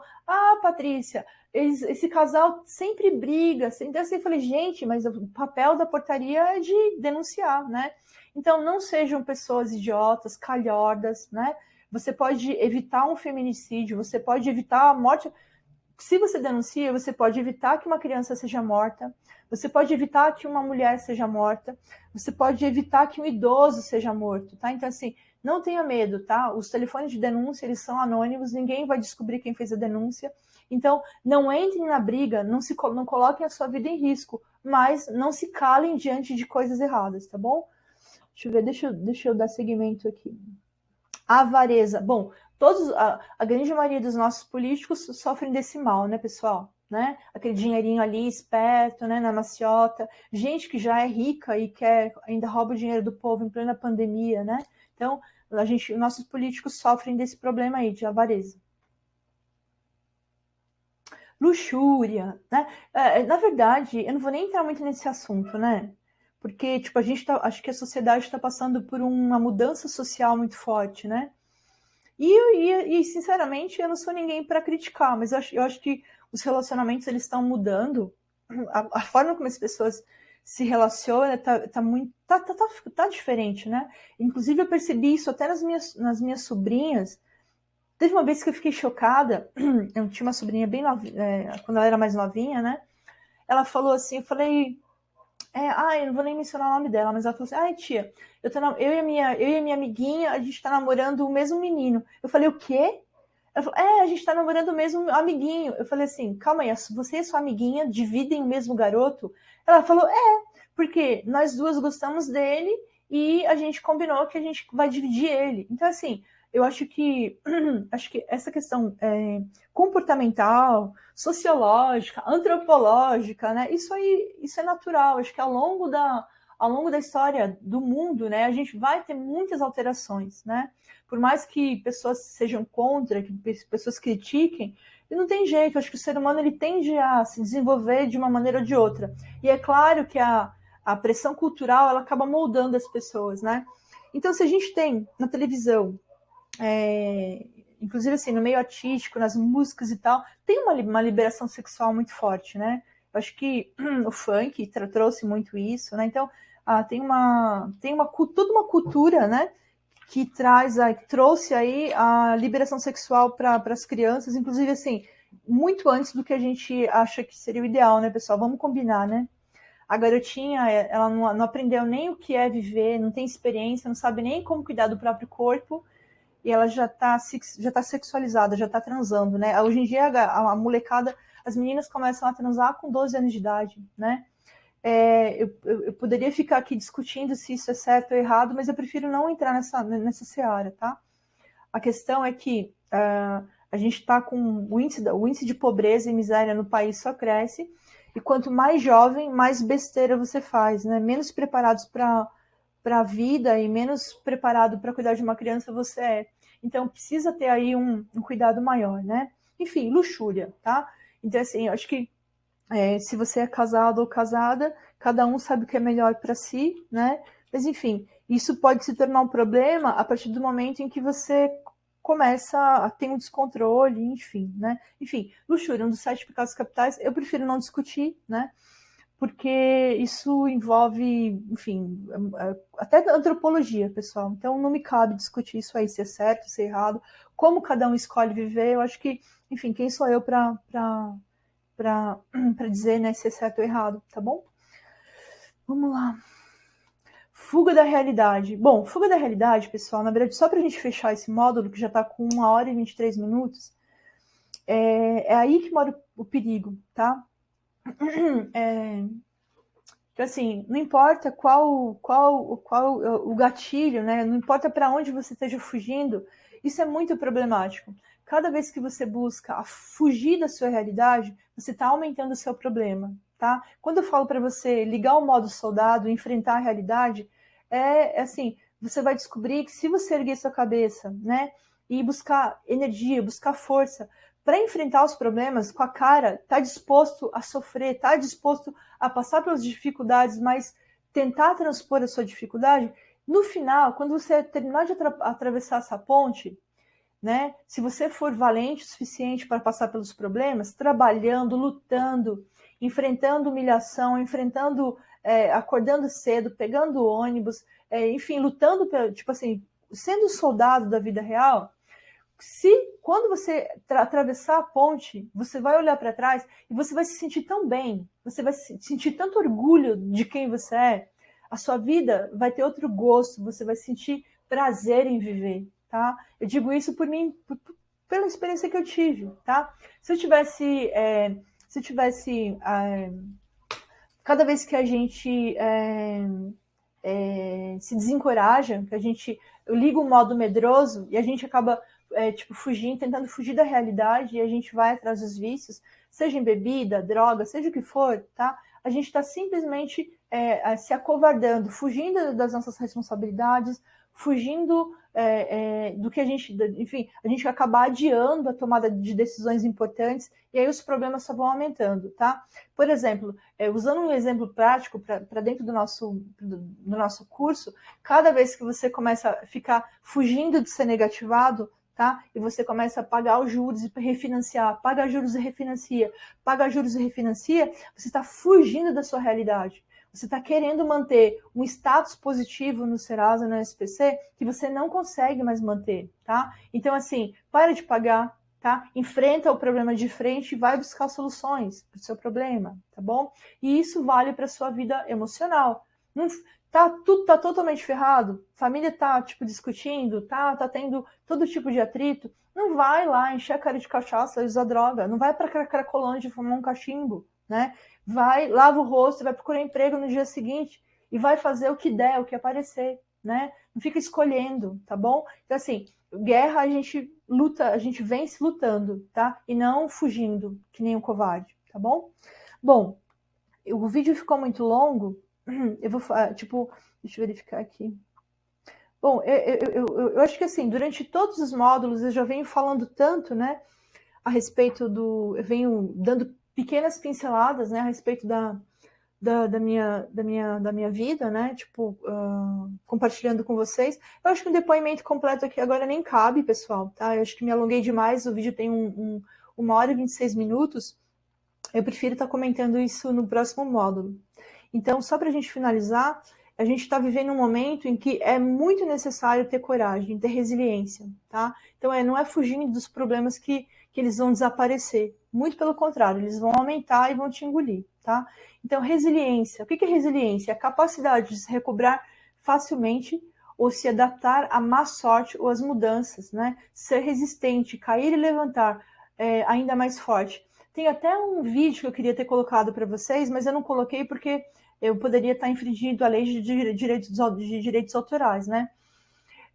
S1: Patrícia, esse casal sempre briga. Então assim, eu falei, gente, mas o papel da portaria é de denunciar, né? Então não sejam pessoas idiotas, calhordas, né? Você pode evitar um feminicídio, você pode evitar a morte. Se você denuncia, você pode evitar que uma criança seja morta, você pode evitar que uma mulher seja morta, você pode evitar que um idoso seja morto, tá? Então, assim, não tenha medo, tá? Os telefones de denúncia, eles são anônimos, ninguém vai descobrir quem fez a denúncia. Então, não entrem na briga, não coloquem a sua vida em risco, mas não se calem diante de coisas erradas, tá bom? Deixa eu ver, deixa eu dar seguimento aqui. Avareza. Bom, a grande maioria dos nossos políticos sofrem desse mal, né, pessoal? Né? Aquele dinheirinho ali esperto, né, na maciota. Gente que já é rica e ainda rouba o dinheiro do povo em plena pandemia, né? Então, nossos políticos sofrem desse problema aí de avareza. Luxúria, né? Na verdade, eu não vou nem entrar muito nesse assunto, né? Porque, tipo, acho que a sociedade está passando por uma mudança social muito forte, né? Sinceramente, eu não sou ninguém para criticar, mas eu acho que os relacionamentos eles estão mudando. A forma como as pessoas se relacionam tá diferente, né? Inclusive, eu percebi isso até nas minhas sobrinhas. Teve uma vez que eu fiquei chocada. Eu tinha uma sobrinha bem novinha, quando ela era mais novinha, né? Ela falou assim, eu falei, eu não vou nem mencionar o nome dela, mas ela falou assim, tia, eu e a minha amiguinha, a gente tá namorando o mesmo menino. Eu falei, o quê? Ela falou, a gente tá namorando o mesmo amiguinho. Eu falei assim, calma aí, você e sua amiguinha dividem o mesmo garoto? Ela falou, porque nós duas gostamos dele e a gente combinou que a gente vai dividir ele. Então, assim, eu acho que essa questão comportamental, sociológica, antropológica, né? Isso é natural. Acho que ao longo da história do mundo, né, a gente vai ter muitas alterações, né? Por mais que pessoas sejam contra, que pessoas critiquem, não tem jeito. Acho que o ser humano ele tende a se desenvolver de uma maneira ou de outra. E é claro que a pressão cultural ela acaba moldando as pessoas, né? Então, se a gente tem na televisão inclusive assim, no meio artístico, nas músicas e tal, tem uma liberação sexual muito forte, né? Eu acho que o funk trouxe muito isso, né? Então, toda uma cultura, né? Que trouxe aí a liberação sexual para as crianças, inclusive assim, muito antes do que a gente acha que seria o ideal, né, pessoal? Vamos combinar, né? A garotinha, ela não aprendeu nem o que é viver, não tem experiência, não sabe nem como cuidar do próprio corpo, e ela já tá sexualizada, já tá transando, né? Hoje em dia, a molecada, as meninas começam a transar com 12 anos de idade, né? Eu poderia ficar aqui discutindo se isso é certo ou errado, mas eu prefiro não entrar nessa seara, tá? A questão é que a gente está com o índice de pobreza e miséria no país só cresce, e quanto mais jovem, mais besteira você faz, né? Menos preparados para a vida e menos preparado para cuidar de uma criança você é. Então, precisa ter aí um cuidado maior, né? Enfim, luxúria, tá? Então, assim, eu acho que se você é casado ou casada, cada um sabe o que é melhor para si, né? Mas, enfim, Isso pode se tornar um problema a partir do momento em que você começa a ter um descontrole, enfim, né? Enfim, luxúria, um dos 7 pecados capitais, eu prefiro não discutir, né? Porque isso envolve, enfim, até antropologia, pessoal. Então não me cabe discutir isso aí, se é certo, se é errado, como cada um escolhe viver. Eu acho que, enfim, quem sou eu para dizer, né, se é certo ou errado, tá bom? Vamos lá. Fuga da realidade. Bom, fuga da realidade, pessoal, na verdade, só para a gente fechar esse módulo, que já está com 1 hora e 23 minutos, é aí que mora o perigo, tá? Então, assim, não importa qual o gatilho, né? Não importa para onde você esteja fugindo, isso é muito problemático. Cada vez que você busca fugir da sua realidade, você está aumentando o seu problema, tá? Quando eu falo para você ligar o modo soldado, enfrentar a realidade, assim, você vai descobrir que se você erguer sua cabeça, né, e buscar energia, buscar força para enfrentar os problemas com a cara, tá disposto a sofrer, tá disposto a passar pelas dificuldades, mas tentar transpor a sua dificuldade, no final, quando você terminar de atravessar essa ponte, né, se você for valente o suficiente para passar pelos problemas, trabalhando, lutando, enfrentando humilhação, enfrentando, acordando cedo, pegando ônibus, enfim, lutando, tipo assim, sendo soldado da vida real, se quando você atravessar a ponte, você vai olhar para trás e você vai se sentir tão bem, você vai sentir tanto orgulho de quem você é, a sua vida vai ter outro gosto, você vai sentir prazer em viver, tá? Eu digo isso por mim, pela experiência que eu tive, tá? Se eu tivesse, cada vez que a gente se desencoraja, que eu ligo o modo medroso e a gente acaba fugindo, tentando fugir da realidade, e a gente vai atrás dos vícios, seja em bebida, droga, seja o que for, tá? A gente está simplesmente se acovardando, fugindo das nossas responsabilidades, fugindo do que a gente, enfim, a gente vai acabar adiando a tomada de decisões importantes, e aí os problemas só vão aumentando, tá? Por exemplo, usando um exemplo prático para dentro do nosso curso, cada vez que você começa a ficar fugindo de ser negativado, tá? E você começa a pagar os juros e refinanciar, paga juros e refinancia, paga juros e refinancia, você está fugindo da sua realidade. Você está querendo manter um status positivo no Serasa, no SPC, que você não consegue mais manter, tá? Então, assim, para de pagar, tá? Enfrenta o problema de frente e vai buscar soluções para o seu problema, tá bom? E isso vale para a sua vida emocional. Não, tudo tá totalmente ferrado, família tá, discutindo, tá tendo todo tipo de atrito, não vai lá encher a cara de cachaça e usar droga, não vai para Cracolândia fumar um cachimbo, né? Vai, lava o rosto, vai procurar emprego no dia seguinte e vai fazer o que der, o que aparecer, né? Não fica escolhendo, tá bom? Então, assim, guerra a gente luta, a gente vence lutando, tá? E não fugindo, que nem um covarde, tá bom? Bom, o vídeo ficou muito longo, eu vou, deixa eu verificar aqui. Bom, eu acho que assim, durante todos os módulos eu já venho falando tanto, né, a respeito eu venho dando pequenas pinceladas, né, a respeito da minha vida, né, compartilhando com vocês. Eu acho que um depoimento completo aqui agora nem cabe, pessoal, tá? Eu acho que me alonguei demais, o vídeo tem 1 hora e 26 minutos, eu prefiro estar comentando isso no próximo módulo. Então, só para a gente finalizar, a gente está vivendo um momento em que é muito necessário ter coragem, ter resiliência, tá? Então, não é fugindo dos problemas que eles vão desaparecer. Muito pelo contrário, eles vão aumentar e vão te engolir, tá? Então, resiliência. O que é resiliência? É a capacidade de se recobrar facilmente ou se adaptar à má sorte ou às mudanças, né? Ser resistente, cair e levantar ainda mais forte. Tem até um vídeo que eu queria ter colocado para vocês, mas eu não coloquei porque eu poderia estar infringindo a lei de direitos autorais, né?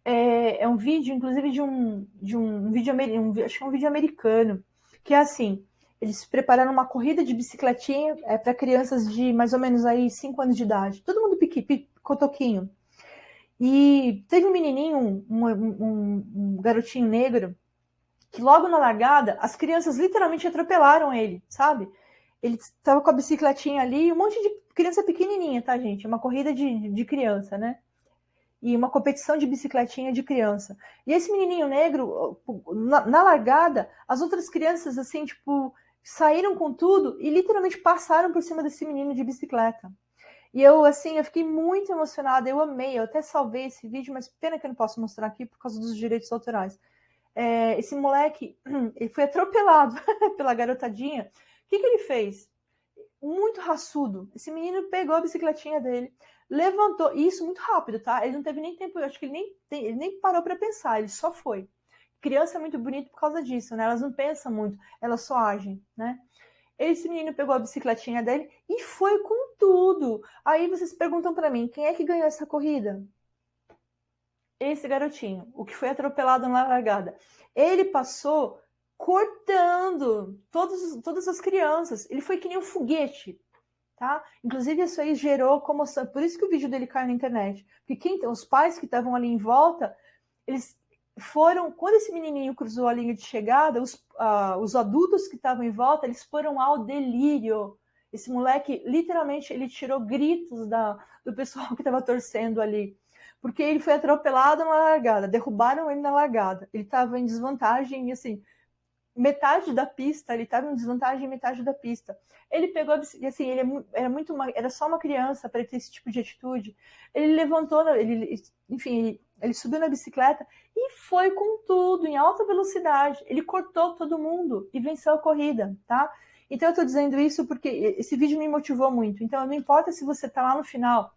S1: É um vídeo, inclusive, de um vídeo, acho que é um vídeo americano, que é assim, eles prepararam uma corrida de bicicletinha para crianças de mais ou menos aí 5 anos de idade, todo mundo cotoquinho. E teve um menininho, um garotinho negro, que logo na largada, as crianças literalmente atropelaram ele, sabe? Ele estava com a bicicletinha ali, um monte de criança pequenininha, tá, gente? É uma corrida de criança, né? e uma competição de bicicletinha de criança. E esse menininho negro, na largada, as outras crianças, assim, tipo, saíram com tudo e literalmente passaram por cima desse menino de bicicleta. E eu, assim, eu fiquei muito emocionada, eu amei, eu até salvei esse vídeo, mas pena que eu não posso mostrar aqui por causa dos direitos autorais. Esse moleque, ele foi atropelado pela garotadinha. O que ele fez? Muito raçudo. Esse menino pegou a bicicletinha dele, levantou, e isso muito rápido, tá? Ele não teve nem tempo, eu acho que ele nem parou para pensar, ele só foi. Criança é muito bonita por causa disso, né? Elas não pensam muito, elas só agem, né? Esse menino pegou a bicicletinha dele e foi com tudo. Aí vocês perguntam para mim, quem é que ganhou essa corrida? Esse garotinho, o que foi atropelado na largada. Ele passou cortando todas as crianças. Ele foi que nem um foguete, tá? Inclusive isso aí gerou comoção. Por isso que o vídeo dele caiu na internet. Porque os pais que estavam ali em volta, eles foram, quando esse menininho cruzou a linha de chegada, os adultos que estavam em volta, eles foram ao delírio. Esse moleque, literalmente, ele tirou gritos do pessoal que estava torcendo ali. Porque ele foi atropelado na largada, derrubaram ele na largada. Ele estava em desvantagem, assim, metade da pista, ele estava em desvantagem metade da pista. Ele pegou, assim, era só uma criança para ter esse tipo de atitude. Ele levantou, enfim, ele subiu na bicicleta e foi com tudo, em alta velocidade. Ele cortou todo mundo e venceu a corrida, tá? Então eu estou dizendo isso porque esse vídeo me motivou muito. Então não importa se você está lá no final,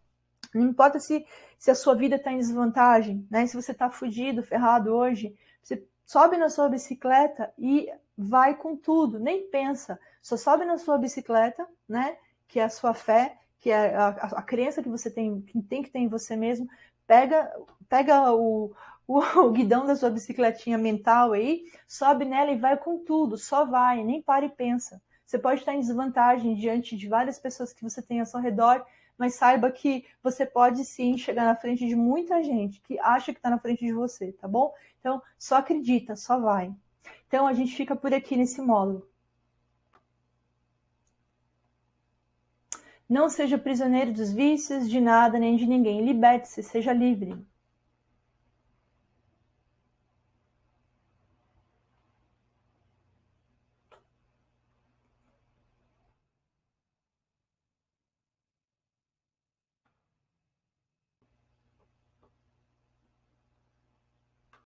S1: não importa se a sua vida está em desvantagem, né? Se você está fudido, ferrado hoje, você sobe na sua bicicleta e vai com tudo, nem pensa. Só sobe na sua bicicleta, né? Que é a sua fé, que é a crença que você tem que ter em você mesmo. Pega o guidão da sua bicicletinha mental aí, sobe nela e vai com tudo, só vai, nem para e pensa. Você pode estar em desvantagem diante de várias pessoas que você tem ao seu redor, mas saiba que você pode sim chegar na frente de muita gente que acha que está na frente de você, tá bom? Então, só acredita, só vai. Então, a gente fica por aqui nesse módulo. Não seja prisioneiro dos vícios, de nada nem de ninguém. Liberte-se, seja livre.